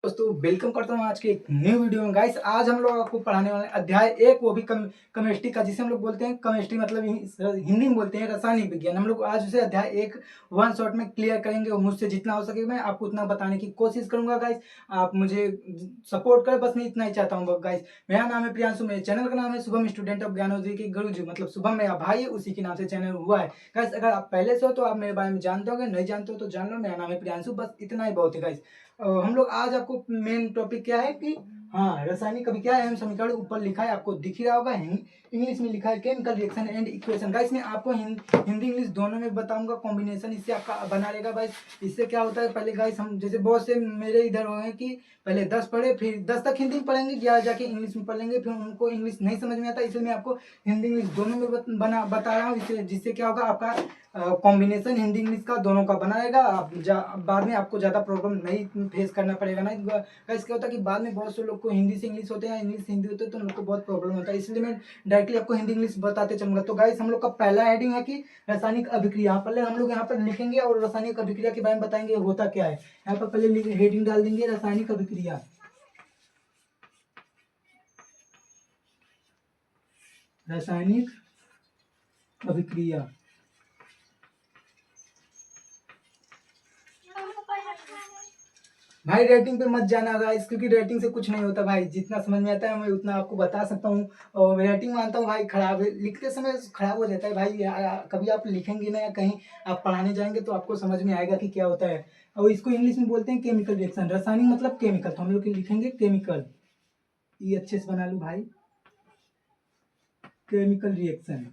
दोस्तों वेलकम करता हूँ आज के एक न्यू वीडियो में। गाइस आज हम लोग आपको पढ़ाने वाले हैं अध्याय एक, वो भी केमिस्ट्री का, जिसे हम लोग बोलते हैं केमिस्ट्री, मतलब हिंदी में बोलते हैं रासायनिक विज्ञान। हम लोग आज उसे अध्याय एक वन शॉट में क्लियर करेंगे और मुझसे जितना हो सके मैं आपको उतना बताने की कोशिश करूंगा। गाइस आप मुझे सपोर्ट करें, बस मैं इतना ही चाहता हूँ। गाइस मेरा नाम है प्रियांशु, मेरे चैनल का नाम है शुभम स्टूडेंट ऑफ ज्ञानोदय के गुरुजी, मतलब शुभम मेरा भाई है, उसी के नाम से चैनल हुआ है। गाइस अगर आप पहले से हो तो आप मेरे बारे में जानते हो, नहीं जानते हो तो जान लो। मेरा नाम है प्रियांशु, बस इतना ही बहुत है। गाइस हम लोग आज आपको मेन टॉपिक क्या है कि हाँ, रासायनिक अभिक्रिया एवं समीकरण ऊपर लिखा है, आपको दिख ही रहा होगा। इंग्लिश में लिखा है chemical reaction and equation. Guys मैं आपको हिंदी इंग्लिश दोनों में बताऊंगा, कॉम्बिनेशन इससे आपका बना रहेगा। गाइस इससे क्या होता है, पहले गाइस हम जैसे बहुत से मेरे इधर हुए हैं कि पहले 10 पढ़े, फिर 10 तक हिंदी में पढ़ेंगे, 11 जाके इंग्लिश में पढ़ लेंगे, फिर उनको इंग्लिश नहीं समझ में आता, इसलिए मैं आपको हिंदी इंग्लिश दोनों में बता रहा हूँ। जिससे क्या होगा, आपका कॉम्बिनेशन हिंदी इंग्लिश का दोनों का बना रहेगा। बाद में आपको ज़्यादा प्रॉब्लम नहीं फेस करना पड़ेगा। ना गाइस क्या होता है कि बाद में बहुत से लोग को हिंदी से इंग्लिश होते हैं, इंग्लिश से हिंदी होते हैं, तो उन लोग को बहुत प्रॉब्लम होता है। इसलिए मैं डायरेक्टली आपको हिंदी इंग्लिश बताते चलूंगा। तो गाइस हम लोग का पहला हेडिंग है कि रासायनिक अभिक्रिया। पहले हम लोग यहाँ पर लिखेंगे और रासायनिक अभिक्रिया के बारे में बताएंगे होता क्या है। यहाँ पर पहले हेडिंग डाल देंगे रासायनिक अभिक्रिया। रासायनिक अभिक्रिया। भाई रेटिंग पे मत जाना गाइस, क्योंकि रेटिंग से कुछ नहीं होता भाई। जितना समझ में आता है मैं उतना आपको बता सकता हूँ। और रेटिंग मानता हूँ भाई खराब है, लिखते समय खराब हो जाता है भाई। कभी आप लिखेंगे ना या कहीं आप पढ़ाने जाएंगे तो आपको समझ में आएगा कि क्या होता है। और इसको इंग्लिश में बोलते हैं केमिकल रिएक्शन। रासायनिक मतलब केमिकल, तो हम लोग लिखेंगे केमिकल। ये अच्छे से बना लूँ भाई, केमिकल रिएक्शन।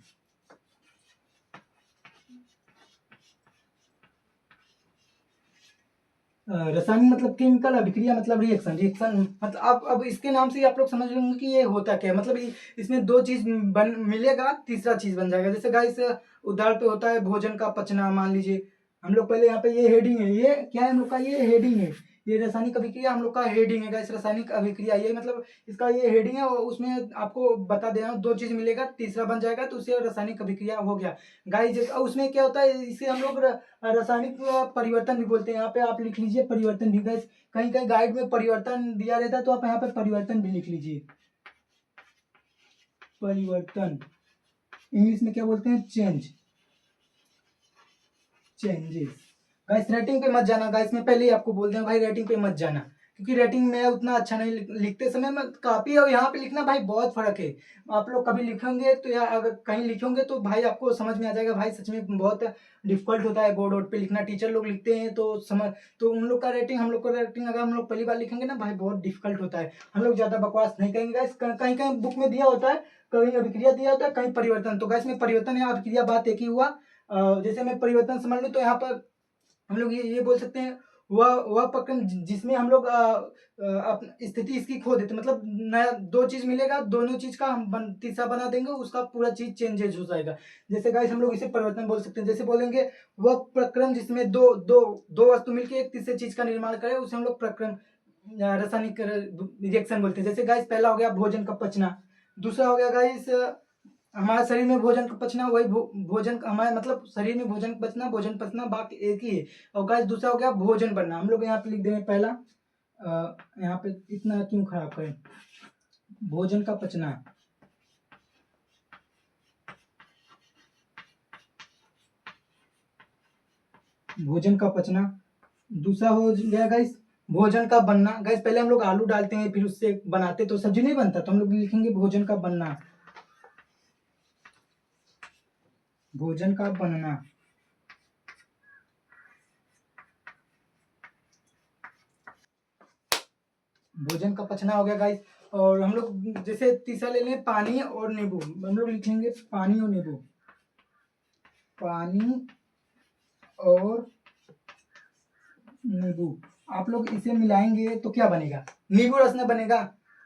रासायनिक मतलब केमिकल, अभिक्रिया मतलब रिएक्शन। रिएक्शन मतलब अब इसके नाम से ही आप लोग समझ लेंगे कि ये होता क्या है। मतलब इसमें दो चीज बन मिलेगा, तीसरा चीज बन जाएगा। जैसे गाइस उदाहरण पे होता है भोजन का पचना, मान लीजिए। हम लोग पहले यहाँ पे ये हेडिंग है, ये क्या है हम लोग का, ये हेडिंग है। ये रासायनिक अभिक्रिया हम लोग का हेडिंग है गाइस। रासायनिक अभिक्रिया ये मतलब इसका ये हेडिंग है, और उसमें आपको बता दे रहा हूँ दो चीज मिलेगा, तीसरा बन जाएगा तो उसे रासायनिक अभिक्रिया हो गया गाइस। उसमें क्या होता है, इसे हम लोग रासायनिक परिवर्तन भी बोलते हैं। यहाँ पे आप लिख लीजिए परिवर्तन भी। गैस कहीं कहीं गाइड में परिवर्तन दिया रहता है, तो आप यहाँ पे परिवर्तन भी लिख लीजिए। परिवर्तन इंग्लिश में क्या बोलते हैं, चेंज, चेंजेस। गाइस रेटिंग पे मत जाना गाइस, मैं पहले ही आपको बोल दूं भाई, रेटिंग पे मत जाना, क्योंकि रेटिंग में उतना अच्छा नहीं लिखते समय में कापी और यहाँ पे लिखना भाई बहुत फर्क है। आप लोग कभी लिखेंगे तो, या अगर कहीं लिखोगे तो भाई आपको समझ में आ जाएगा। भाई सच में बहुत डिफिकल्ट होता है बोर्ड वोर्ड पे लिखना। टीचर लोग लिखते हैं तो समझ, तो उन लोग का रेटिंग, हम लोग का रेटिंग अगर हम लोग पहली बार लिखेंगे ना भाई, बहुत डिफिकल्ट होता है। हम लोग ज्यादा बकवास नहीं करेंगे गाइस। कहीं कहीं बुक में दिया होता है, कहीं अभिक्रिया दिया होता है, कहीं परिवर्तन। तो गाइस में परिवर्तन या अभिक्रिया बात एक ही हुआ। जैसे मैं परिवर्तन समझ लूँ तो यहाँ पर हम लोग ये बोल सकते हैं, वह प्रक्रम जिसमें हम लोग स्थिति इसकी खो देते, मतलब नया दो चीज मिलेगा, दोनों चीज का हम तीसरा बना देंगे, उसका पूरा चीज चेंजेज हो जाएगा। जैसे गाइस हम लोग इसे परिवर्तन बोल सकते हैं। जैसे बोलेंगे वह प्रक्रम जिसमें दो दो दो वस्तु मिलकर एक तीसरे चीज का निर्माण करे, उसे हम लोग प्रक्रम रासायनिक रिएक्शन बोलते हैं। जैसे गाइस पहला हो गया भोजन का पचना, दूसरा हो गया गाइस हमारे शरीर में भोजन का पचना। वही भोजन हमारे मतलब शरीर में भोजन पचना, भोजन पचना बाकी एक ही है। और गाइस दूसरा हो गया भोजन बनना। हम लोग यहाँ पे लिख देंगे पहला, यहाँ पे इतना क्यों खराब करें, भोजन का पचना, भोजन का पचना। दूसरा हो गया गाइस भोजन का बनना। गाइस पहले हम लोग आलू डालते हैं, फिर उससे बनाते तो सब्जी नहीं बनता, तो हम लोग लिखेंगे भोजन का बनना, भोजन का बनना। भोजन का पचना हो गया गाइस। और हम लोग जैसे तीसरा ले लें पानी और नींबू। हम लोग लिखेंगे पानी और नींबू, पानी और नींबू। आप लोग इसे मिलाएंगे तो क्या बनेगा, नींबू रस में बनेगा।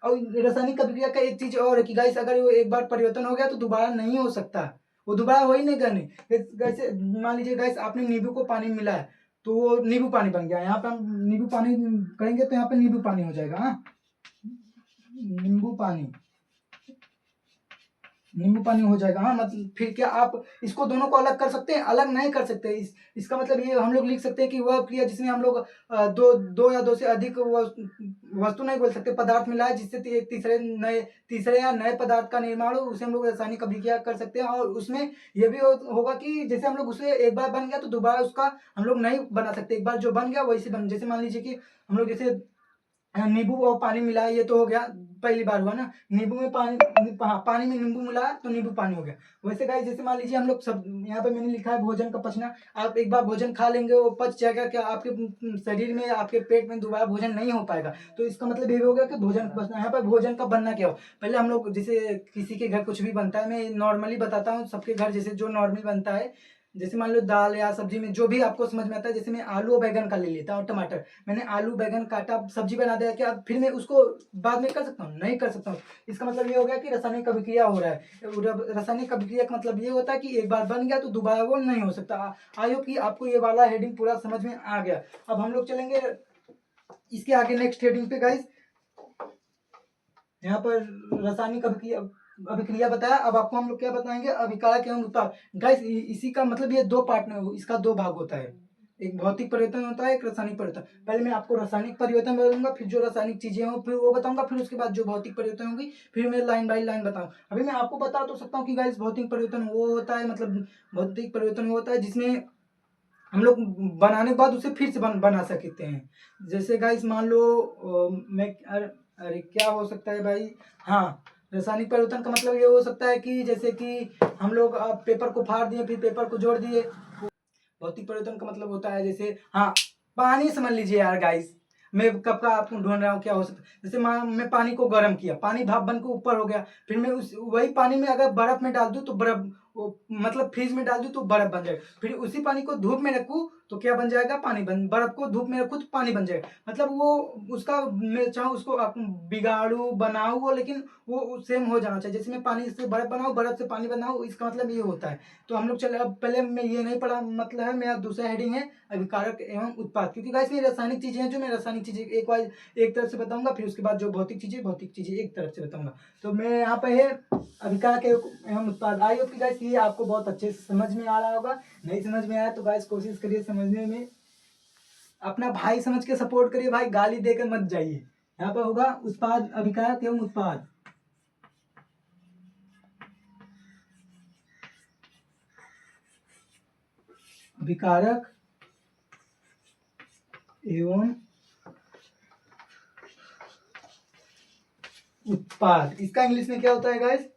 और रासायनिक अभिक्रिया का एक चीज और है कि गाइस अगर वो एक बार परिवर्तन हो गया तो दोबारा नहीं हो सकता, वो दोबारा हो ही नहीं करने। जैसे मान लीजिए गाइस आपने नींबू को पानी में मिलाया तो वो नींबू पानी बन गया। यहाँ पे हम नींबू पानी करेंगे तो यहाँ पे नींबू पानी हो जाएगा। हाँ, नींबू पानी, नींबू पानी हो जाएगा। हाँ, मतलब फिर क्या आप इसको दोनों को अलग कर सकते हैं? अलग नहीं कर सकते। इसका मतलब ये हम लोग लिख सकते हैं कि वह क्रिया जिसमें हम लोग दो या दो से अधिक वस्तु नहीं बोल सकते, पदार्थ मिलाए जिससे तीसरे या नए पदार्थ का निर्माण हो, उसे हम लोग रासायनिक अभिक्रिया कर सकते हैं। और उसमें ये भी होगा कि जैसे हम लोग उसे एक बार बन गया तो दोबारा उसका हम लोग नहीं बना सकते। एक बार जो बन गया वैसे बन, जैसे मान लीजिए कि हम लोग जैसे नींबू और पानी मिलाया, ये तो हो गया, पहली बार हुआ ना। नींबू में पानी, हाँ, पानी में नींबू मिलाया तो नींबू पानी हो गया। वैसे गाइस जैसे मान लीजिए हम लोग सब, यहाँ पे मैंने लिखा है भोजन का पचना। आप एक बार भोजन खा लेंगे वो पच जाएगा, क्या आपके शरीर में, आपके पेट में दोबारा भोजन नहीं हो पाएगा। तो इसका मतलब ये हो गया कि भोजन का पचना। यहाँ पर भोजन का बनना क्या हो, पहले हम लोग जैसे किसी के घर कुछ भी बनता है, मैं नॉर्मली बताता हूँ सबके घर जैसे जो नॉर्मली बनता है। जैसे मान लो दाल या सब्जी में जो भी आपको समझ में आता है, जैसे मैं आलू और बैगन का ले लेता हूँ, टमाटर, मैंने आलू बैगन काटा, सब्जी बना दिया, क्या फिर मैं उसको बाद में कर सकता हूँ? नहीं कर सकता हूँ। इसका मतलब ये हो गया कि रासायनिक अभिक्रिया हो रहा है। रासायनिक अभिक्रिया का मतलब ये होता है कि एक बार बन गया तो दोबारा वो नहीं हो सकता। आई होप कि आपको ये वाला हेडिंग पूरा समझ में आ गया। अब हम लोग चलेंगे इसके आगे नेक्स्ट हेडिंग पे गाइस। यहाँ पर रासायनिक अभिक्रिया बताया। अब आपको हम लोग क्या बताएंगे, अभिकारक एवं उत्पाद। गाइस इसी का मतलब ये दो पार्ट में, इसका दो भाग होता है, एक भौतिक परिवर्तन होता है, एक रासायनिक परिवर्तन। पहले मैं आपको रासायनिक परिवर्तन बताऊंगा, फिर जो रासायनिक चीजें हो फिर वो बताऊंगा, फिर उसके बाद जो भौतिक परिवर्तन होगी फिर मैं लाइन बाय लाइन बताऊँ। अभी मैं आपको बता तो सकता हूँ कि गाइस भौतिक परिवर्तन वो होता है, मतलब भौतिक परिवर्तन वो होता है जिसमें हम लोग बनाने के बाद उसे फिर से बना सकते हैं। जैसे गाइस मान लो मैं अरे क्या हो सकता है भाई, हाँ, रासायनिक परिवर्तन का मतलब ये हो सकता है कि जैसे कि हम लोग पेपर को फाड़ दिए फिर पेपर को जोड़ दिए। भौतिक परिवर्तन का मतलब होता है जैसे, हाँ, पानी समझ लीजिए यार गाइस, मैं कब का आपको ढूंढ रहा हूँ क्या हो सकता है। जैसे मैं पानी को गर्म किया, पानी भाप बन के ऊपर हो गया, फिर मैं उस वही पानी में अगर बर्फ में डाल दूं तो बर्फ, मतलब फ्रिज में डाल दूं तो बर्फ बन जाएगा। फिर उसी पानी को धूप में रखूं तो क्या बन जाएगा, पानी बन, बर्फ को धूप में रखूं तो पानी बन जाएगा। मतलब वो उसका, मैं चाहूँ उसको आप बिगाड़ू बनाऊ वो, लेकिन वो सेम हो जाना चाहिए। जैसे मैं पानी से बर्फ बनाऊँ, बर्फ से पानी बनाऊँ, इसका मतलब ये होता है। तो हम लोग चले, अब पहले मैं ये नहीं पढ़ा, मतलब है मेरा दूसरा हेडिंग है अभिकारक एवं उत्पाद। क्योंकि गाइस ये रासायनिक चीजें हैं, जो मैं रासायनिक चीजें एक तरफ से बताऊंगा, फिर उसके बाद जो भौतिक चीजें एक तरफ से बताऊंगा। तो मैं यहाँ पे है अभिकारक एवं उत्पाद। आई होप कि गाइस ये आपको बहुत अच्छे से समझ में आ रहा होगा। नहीं समझ में आया तो गाइस कोशिश करिए समझने में, अपना भाई समझ के सपोर्ट करिए भाई, गाली देकर मत जाइए। यहाँ पर होगा उत्पाद, अभिकारक एवं उत्पाद। अभिकारक एवं उत्पाद, इसका इंग्लिश में क्या होता है गाइस,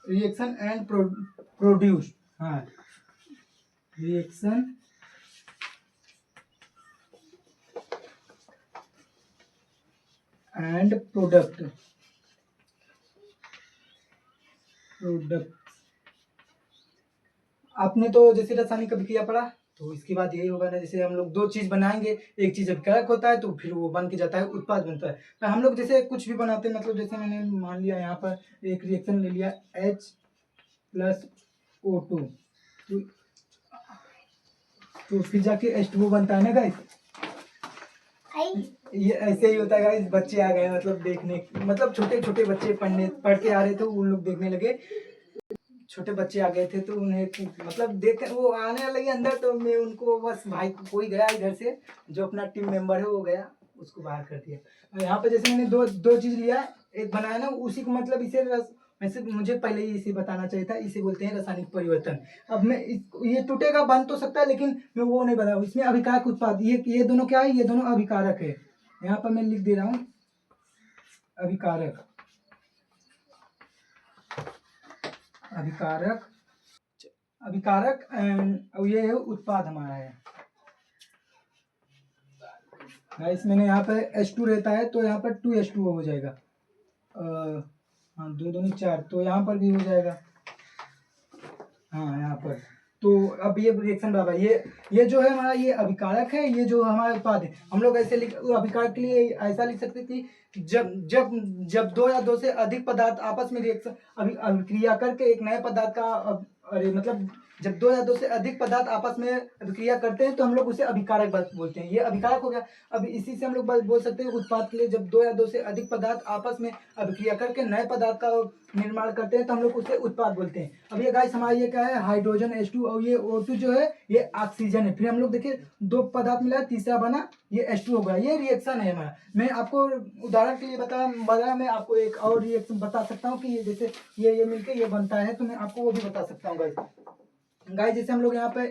रिएक्शन एंड प्रोड्यूस। हाँ, रिएक्शन एंड प्रोडक्ट। आपने तो जैसे रासायनिक अभिक्रिया पढ़ा, तो इसके बाद यही होगा ना, जैसे हम लोग दो चीज बनाएंगे, एक चीज अभिकारक होता है तो फिर वो बन के जाता है उत्पाद बनता है। तो हम लोग जैसे कुछ भी बनाते हैं, मतलब जैसे मैंने मान लिया यहाँ पर एक रिएक्शन ले लिया H+O2, तो फिर जाके H2O बनता है ना गाइस। ये ऐसे ही होता है गाइस। बच्चे आ गए, मतलब देखने, मतलब छोटे छोटे बच्चे पढ़ के आ रहे थे, उन लोग देखने लगे, छोटे बच्चे आ गए थे तो उन्हें मतलब देख वो आने लगे अंदर, तो मैं उनको बस, भाई कोई गया इधर से जो अपना टीम मेंबर है वो गया, उसको बाहर कर दिया। और यहाँ पे जैसे मैंने दो चीज लिया, एक बनाया ना, उसी को मतलब इसे वैसे मुझे पहले ही इसे बताना चाहिए था, इसे बोलते हैं रासायनिक परिवर्तन। अब मैं ये टूटेगा, बन तो सकता है, लेकिन मैं वो नहीं बताऊँ। इसमें अभिकारक उत्पाद, ये दोनों क्या है, ये दोनों अभिकारक है। यहाँ पर मैं लिख दे रहा हूँ अभिकारक, अभिकारक, अभिकारक एंड ये है उत्पाद हमारा है। गाइस मैंने यहाँ पे H2 रहता है तो यहाँ पर 2H2O हो जाएगा। हाँ, 2 दूनी 4, तो यहाँ पर भी हो जाएगा। हाँ, यहाँ पर तो अब ये रिएक्शन बराबर, ये जो है हमारा, ये अभिकारक है, ये जो हमारा उत्पाद है। हम लोग ऐसे अभिकारक के लिए ऐसा लिख सकते कि जब जब जब दो या दो से अधिक पदार्थ आपस में रिएक्शन अभिक्रिया करके एक नए पदार्थ का अरे मतलब जब दो या दो से अधिक पदार्थ आपस में अभिक्रिया करते हैं तो हम लोग उसे अभिकारक बोलते हैं। ये अभिकारक हो गया। अब इसी से हम लोग बोल सकते हैं उत्पाद के लिए, जब दो या दो से अधिक पदार्थ आपस में अभिक्रिया करके नए पदार्थ का निर्माण करते हैं तो हम लोग उसे उत्पाद बोलते हैं। अब ये गाइस हमारा ये क्या है, हाइड्रोजन H2 और ये O2 जो है ये ऑक्सीजन है। फिर हम लोग देखिए दो पदार्थ मिला, तीसरा बना ये H2 हो गया। ये रिएक्शन है हमारा। मैं आपको उदाहरण के लिए बताया मैं आपको एक और रिएक्शन बता सकता हूँ कि जैसे ये मिलके ये बनता है, तो मैं आपको वो भी बता सकता हूँ गाइस। गाइस जैसे हम लोग यहाँ पे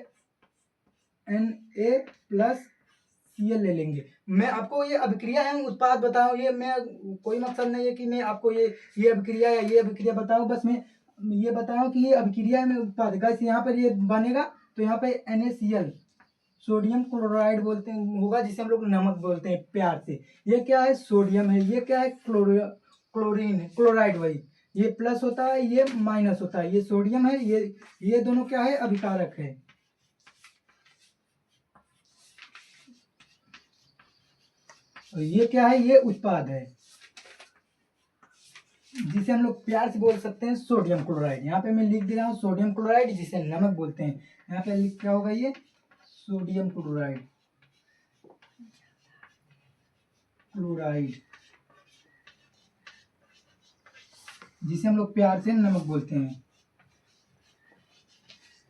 Na+Cl ले लेंगे। मैं आपको ये अभिक्रिया है उत्पाद बताऊं, ये मैं कोई मकसद नहीं है कि मैं आपको ये अभिक्रिया या ये अभिक्रिया बताऊं, बस मैं ये बताऊं कि ये अभिक्रिया में उत्पाद। गाइस यहाँ पर ये बनेगा तो यहाँ पे NaCl सोडियम क्लोराइड बोलते हैं होगा, जिसे हम लोग नमक बोलते हैं प्यार से। ये क्या है, सोडियम है। ये क्या है, क्लोरीन है, क्लोराइड वही। ये प्लस होता है, ये माइनस होता है। ये सोडियम है, ये दोनों क्या है, अभिकारक है। और ये क्या है, ये उत्पाद है, जिसे हम लोग प्यार से बोल सकते हैं सोडियम क्लोराइड। यहाँ पे मैं लिख दे रहा हूँ सोडियम क्लोराइड, जिसे नमक बोलते हैं। यहाँ पे लिख क्या होगा, ये सोडियम क्लोराइड, जिसे हम लोग प्यार से नमक बोलते हैं।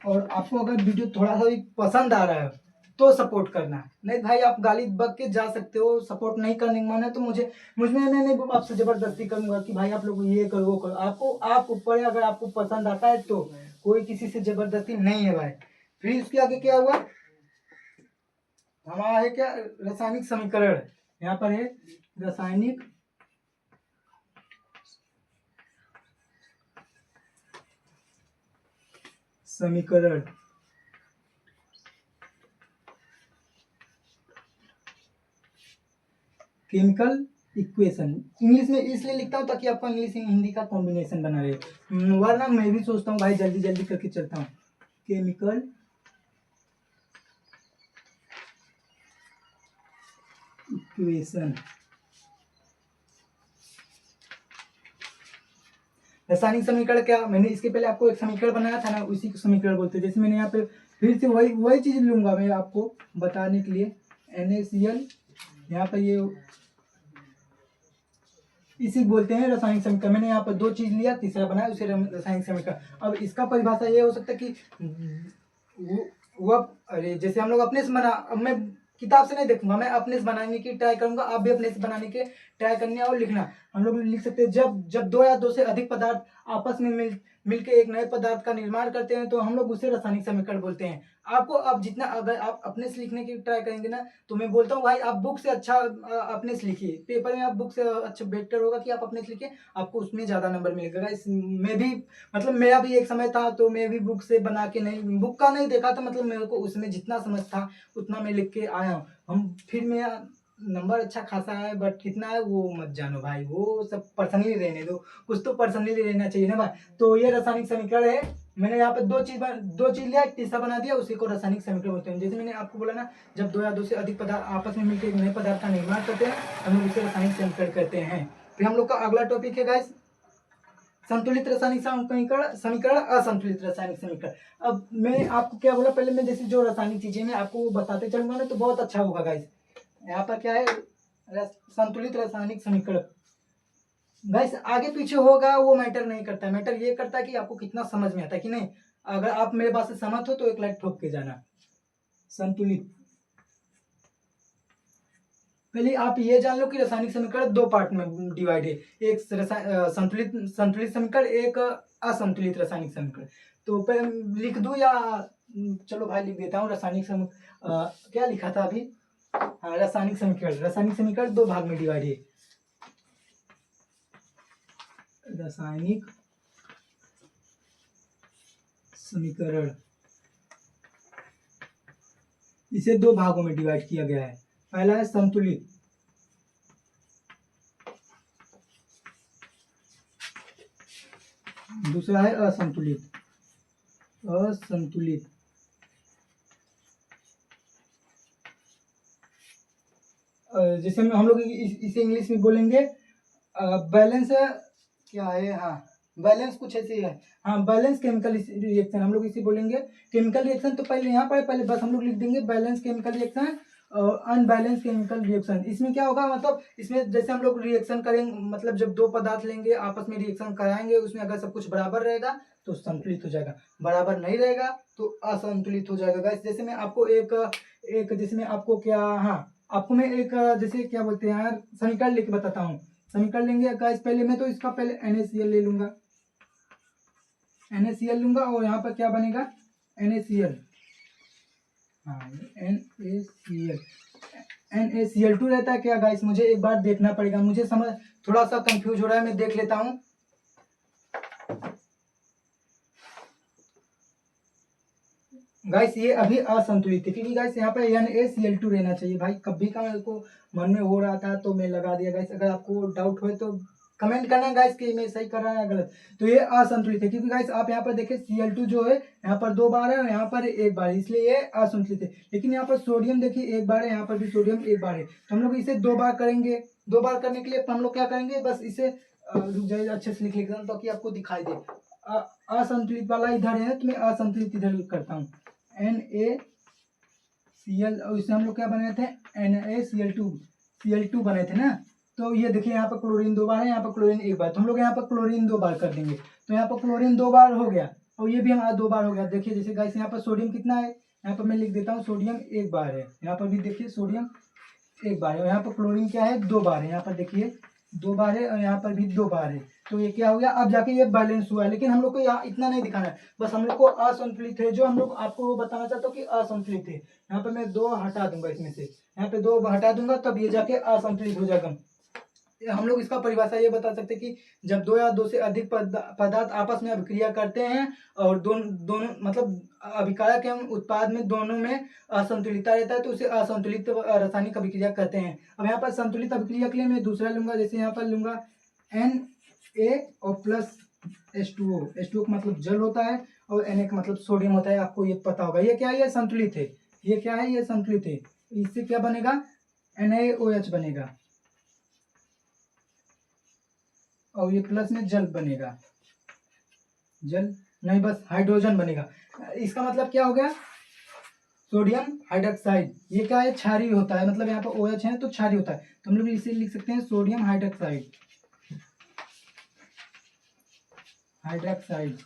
और आपको अगर वीडियो थोड़ा सा भी पसंद आ रहा है तो सपोर्ट करना, नहीं भाई आप गाली बक के जा सकते हो। सपोर्ट नहीं करने का मन है तो मुझमें मैं नहीं आपसे जबरदस्ती करूंगा कि भाई आप लोग ये करो वो करो। आप ऊपर है, अगर आपको पसंद आता है तो कोई किसी से जबरदस्ती नहीं है भाई। फिर इसके आगे क्या हुआ, हमारा है क्या, रासायनिक समीकरण। यहाँ पर है रासायनिक समीकरण। केमिकल इक्वेशन इंग्लिश में इसलिए लिखता हूँ ताकि आपको इंग्लिश हिंदी का कॉम्बिनेशन बना रहे, वरना मैं भी सोचता हूँ भाई जल्दी जल्दी करके चलता हूँ। केमिकल इक्वेशन, रासायनिक समीकरण क्या, मैंने इसके पहले आपको एक समीकरण बनाया था ना, उसी को समीकरण बोलते हैं। जैसे मैंने यहाँ पे फिर से वही चीज लूंगा मैं आपको बताने के लिए। NaCl, यहाँ पर ये इसी बोलते हैं रासायनिक समीकरण। मैंने यहाँ पर दो चीज लिया, तीसरा बनाया उसे रासायनिक समीकरण। अब इसका परिभाषा ये हो सकता है कि वो अरे जैसे हम लोग अपने से बना, अब मैं किताब से नहीं देखूंगा, मैं अपने से बनाने की ट्राई करूंगा। आप भी अपने से बनाने के ट्राई करने और लिखना। हम लोग लिख सकते हैं जब दो या दो से अधिक पदार्थ आपस में मिलके एक नए पदार्थ का निर्माण करते हैं तो हम लोग उसे रासायनिक समीकरण बोलते हैं। आपको अब जितना अगर आप अपने से लिखने की ट्राई करेंगे ना, तो मैं बोलता हूँ भाई आप बुक से अच्छा अपने से लिखिए। पेपर में आप बुक से अच्छा बेटर होगा कि आप अपने से लिखिए, आपको उसमें ज़्यादा नंबर मिलेगा। इसमें भी मतलब मेरा भी एक समय था तो मैं भी बुक से बना के नहीं, बुक का नहीं देखा था, मतलब मेरे को उसमें जितना समझ था उतना मैं लिख के आया हूँ। हम फिर मेरा नंबर अच्छा खासा है, बट कितना है वो मत जानो भाई, वो सब पर्सनली रहने दो। कुछ तो पर्सनली रहना चाहिए ना भाई। तो ये रासायनिक समीकरण है। मैंने यहाँ पे दो चीज लिया, एक तीसरा बना दिया, उसी को रासायनिक समीकरण बोलते हैं। जैसे मैंने आपको बोला ना, जब दो या दो से अधिक पदार्थ आपस में मिलकर एक नए पदार्थ का निर्माण करते हैं हम लोग उसे रासायनिक समीकरण कहते हैं। फिर हम लोग का अगला टॉपिक है गाइस संतुलित रासायनिक समीकरण, असंतुलित रासायनिक समीकरण। अब मैं आपको क्या बोला पहले, मैं जैसे जो रासायनिक चीजें मैं आपको बताते चलूंगा ना तो बहुत अच्छा होगा गाइस। यहाँ पर क्या है, संतुलित रासायनिक समीकरण। गाइस आगे पीछे होगा वो मैटर नहीं करता, मैटर ये करता है कि आपको कितना समझ में आता है कि नहीं। अगर आप मेरे पास से सहमत हो तो एक लाइक ठोक के जाना। संतुलित, पहले आप ये जान लो कि रासायनिक समीकरण दो पार्ट में डिवाइड है, एक संतुलित संतुलित समीकरण, एक असंतुलित रासायनिक समीकरण। तो पहले लिख दूं या चलो भाई लिख देता हूँ। रासायनिक क्या लिखा था अभी, हाँ रासायनिक समीकरण दो भाग में डिवाइड है। रासायनिक समीकरण इसे दो भागों में डिवाइड किया गया है। पहला है संतुलित, दूसरा है असंतुलित। जैसे हम लोग इसे इंग्लिश में बोलेंगे बैलेंस क्या है, हाँ बैलेंस कुछ ऐसे है। हाँ, बैलेंस केमिकल रिएक्शन हम लोग इसे बोलेंगे। केमिकल रिएक्शन तो पहले यहाँ पर पहले बस हम लोग लिख देंगे बैलेंस केमिकल रिएक्शन और अनबैलेंस केमिकल रिएक्शन। इसमें क्या होगा, मतलब इसमें जैसे हम लोग रिएक्शन करेंगे, मतलब जब दो पदार्थ लेंगे आपस में रिएक्शन कराएंगे, उसमें अगर सब कुछ बराबर रहेगा तो संतुलित हो जाएगा, बराबर नहीं रहेगा तो असंतुलित हो जाएगा। गाइस जैसे मैं आपको एक एक जैसे मैं आपको क्या, हाँ आपको मैं एक जैसे क्या बोलते हैं यार, समीकरण लिख के बताता हूँ। समीकरण लेंगे गाइस, पहले मैं तो इसका पहले NaCl ले लूंगा, NaCl लूंगा और यहाँ पर क्या बनेगा NaCl, हाँ NaCl, NaCl2 रहता है क्या गाइस, मुझे एक बार देखना पड़ेगा, मुझे समझ थोड़ा सा कंफ्यूज हो रहा है, मैं देख लेता हूँ। गाइस ये अभी असंतुलित है, क्योंकि गाइस यहाँ पे NaCl2 रहना चाहिए भाई, कभी का मेरे को मन में हो रहा था तो मैं लगा दिया। गाइस अगर आपको डाउट हो तो कमेंट करना गाइस कि मैं सही कर रहा है या गलत। तो ये असंतुलित है, क्योंकि गाइस आप यहाँ पर देखिए Cl2 जो है यहाँ पर 2 बार है और यहाँ पर 1 बार है, इसलिए ये असंतुलित है। लेकिन यहाँ पर सोडियम देखिए 1 बार है, यहाँ पर भी सोडियम 1 बार है, तो हम लोग इसे 2 बार करेंगे। 2 बार करने के लिए हम लोग क्या करेंगे, बस इसे रुक जाइए अच्छे से लिख लेता हूँ ताकि आपको दिखाई दे। असंतुलित वाला इधर है तो मैं असंतुलित इधर करता हूँ, NaCl और इससे हम लोग क्या बनाए थे Cl2 बने थे ना। तो ये देखिए यहाँ पर क्लोरीन 2 बार है, यहाँ पर क्लोरीन 1 बार, तो हम लोग यहाँ पर क्लोरीन 2 बार कर देंगे। तो यहाँ पर क्लोरीन 2 बार हो गया और ये भी हमारा 2 बार हो गया। देखिए जैसे गाइस यहाँ पर सोडियम कितना है, यहाँ पर मैं लिख देता हूँ सोडियम 1 बार है, यहाँ पर भी देखिए सोडियम 1 बार है, और यहाँ पर क्लोरीन क्या है 2 बार है, यहाँ पर देखिए 2 बार है और यहाँ पर भी 2 बार है। तो ये क्या हो गया, अब जाके ये बैलेंस हुआ है। लेकिन हम लोग को यहाँ इतना नहीं दिखाना है, बस हम लोग को असंतुलित है, जो हम लोग आपको वो बताना चाहता हूँ कि असंतुलित है। यहाँ पे मैं 2 हटा दूंगा, इसमें से यहाँ पे 2 हटा दूंगा, तब ये जाके असंतुलित हो जाएगा। हम लोग इसका परिभाषा ये बता सकते हैं कि जब 2 या 2 से अधिक पदार्थ आपस में अभिक्रिया करते हैं और दोनों दोनों मतलब अभिक्रिया के उत्पाद में दोनों में असंतुलितता रहता है तो उसे असंतुलित रासायनिक अभिक्रिया कहते हैं। अब यहाँ पर संतुलित अभिक्रिया के लिए मैं दूसरा लूंगा, जैसे यहाँ पर लूंगा Na और प्लस H2O। H2O का मतलब जल होता है और Na का मतलब सोडियम होता है, आपको ये पता होगा। ये क्या है, ये संतुलित है। ये क्या है, ये संतुलित है। इससे क्या बनेगा, NaOH बनेगा और ये प्लस में जल बनेगा, जल नहीं बस हाइड्रोजन बनेगा। इसका मतलब क्या हो गया, सोडियम हाइड्रोक्साइड। ये क्या है, क्षारीय होता है, मतलब यहाँ पर OH है तो क्षारीय होता है, तो हम लोग इसे लिख सकते हैं सोडियम हाइड्रोक्साइड, हाइड्रोक्साइड।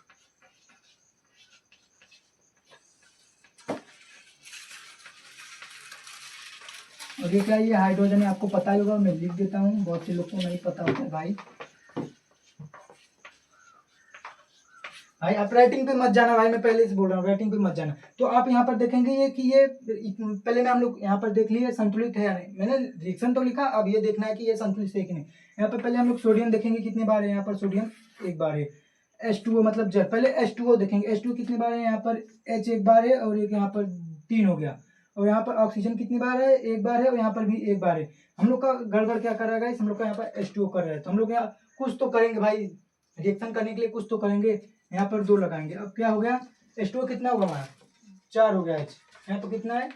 और ये क्या है, ये हाइड्रोजन है, आपको पता ही होगा, मैं लिख देता हूँ, बहुत से लोग को नहीं पता होता है भाई। भाई आप राइटिंग पे मत जाना भाई, मैं पहले से बोल रहा हूँ राइटिंग पे मत जाना। तो आप यहाँ पर देखेंगे ये कि ये पहले में हम लोग यहाँ पर देख लिए संतुलित है या नहीं, मैंने रिएक्शन तो लिखा, अब ये देखना है कि ये संतुलित है कि नहीं। यहाँ पर पहले हम लोग सोडियम देखेंगे कितने बार है, यहाँ पर सोडियम 1 बार है। H2O मतलब जल, पहले H2O देखेंगे, H2O कितने बार है, यहाँ पर H 1 बार है और एक यहाँ पर 3 हो गया। और यहाँ पर ऑक्सीजन कितनी बार है, 1 बार है और यहाँ पर भी 1 बार है। हम लोग का गड़बड़ क्या कर रहा है गाइस, हम लोग का यहाँ पर H2O कर रहा है, तो हम लोग यहाँ कुछ तो करेंगे भाई, रिएक्शन करने के लिए कुछ तो करेंगे। यहाँ पर 2 लगाएंगे, अब क्या हो गया, H2O कितना हुआ हमारा 4 हो गया। H यहाँ पर कितना है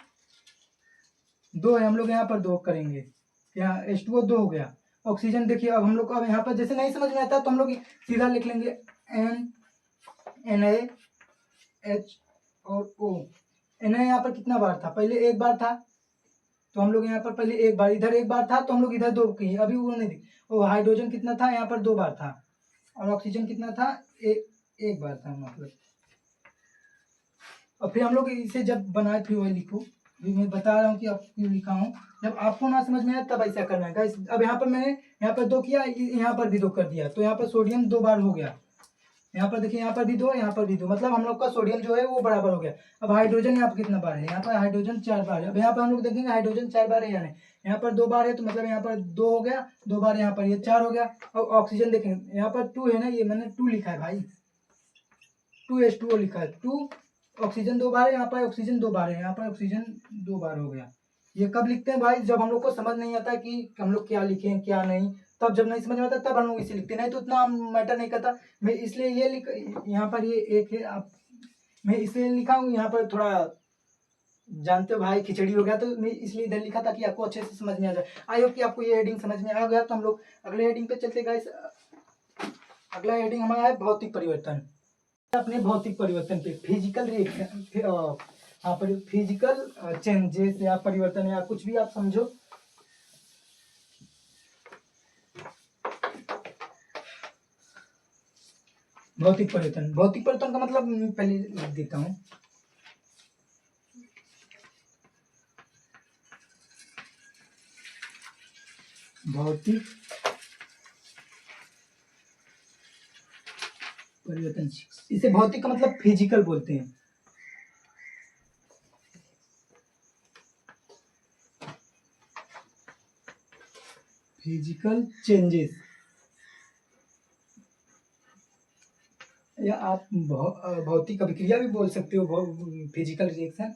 2 है, हम लोग यहाँ पर 2 करेंगे, यहाँ H2O 2 हो गया। ऑक्सीजन देखिए, अब हम लोग अब यहाँ पर जैसे नहीं समझ में आता तो हम लोग सीधा लिख लेंगे NaH और O। Na यहाँ पर कितना बार था, पहले 1 बार था, तो हम लोग यहाँ पर पहले 1 बार, इधर 1 बार था तो हम लोग इधर 2 किए, अभी वो नहीं दिख। वो हाइड्रोजन कितना था, यहाँ पर 2 बार था और ऑक्सीजन कितना था, 1 बार था मतलब। और फिर हम लोग इसे जब बनाए फिर वही लिखो, भी मैं बता रहा हूँ कि आप क्यों लिखा हूँ, जब आपको ना समझ में आए तब ऐसा करना है गाइस। अब यहाँ पर मैंने यहाँ पर 2 किया, यहाँ पर भी 2 कर दिया, तो यहाँ पर सोडियम 2 बार हो गया। यहाँ पर देखिए, यहाँ पर भी 2, यहाँ पर भी 2, मतलब हम लोग का सोडियम जो है वो बराबर हो गया। अब हाइड्रोजन यहाँ पर कितना बार है, यहाँ पर हाइड्रोजन 4 बार है। अब यहाँ पर हम लोग देखेंगे हाइड्रोजन 4 बार है या नहीं, यहाँ पर 2 बार है, तो मतलब यहाँ पर 2 हो गया, 2 बार यहाँ पर ये 4 हो गया। और ऑक्सीजन देखेंगे यहाँ पर 2 है ना, ये मैंने 2 लिखा है भाई, 2H2O लिखा है, 2 ऑक्सीजन 2 बार है, यहाँ पर ऑक्सीजन 2 बार है, यहाँ पर ऑक्सीजन 2 बार हो गया। ये कब लिखते हैं भाई, जब हम लोग को समझ नहीं आता कि हम लोग क्या लिखें क्या नहीं, तब जब नहीं समझ में आता तब हम लोग इसे लिखते हैं, नहीं तो उतना मैटर नहीं करता। मैं इसलिए ये लिख, यहाँ पर ये एक है, आप मैं इसलिए लिखा हूँ, यहाँ पर थोड़ा जानते हो भाई खिचड़ी हो गया, तो मैं इसलिए इधर लिखा ताकि आपको अच्छे से समझ में आ जाए। आई होप कि आपको ये हेडिंग समझ में आ गया। तो हम लोग अगले हेडिंग पे चलते गाइस। अगला हेडिंग हमारा है भौतिक परिवर्तन। अपने भौतिक परिवर्तन पे फिजिकल रिएक्शन, हाँ पर फिजिकल चेंजेस या परिवर्तन या कुछ भी आप समझो। भौतिक परिवर्तन, भौतिक परिवर्तन का मतलब पहले लिख देता हूँ। भौतिक परिवर्तन, इसे भौतिक का मतलब फिजिकल बोलते हैं। फिजिकल चेंजेस या आप भौतिक अभिक्रिया भी बोल सकते हो, फिजिकल रिएक्शन।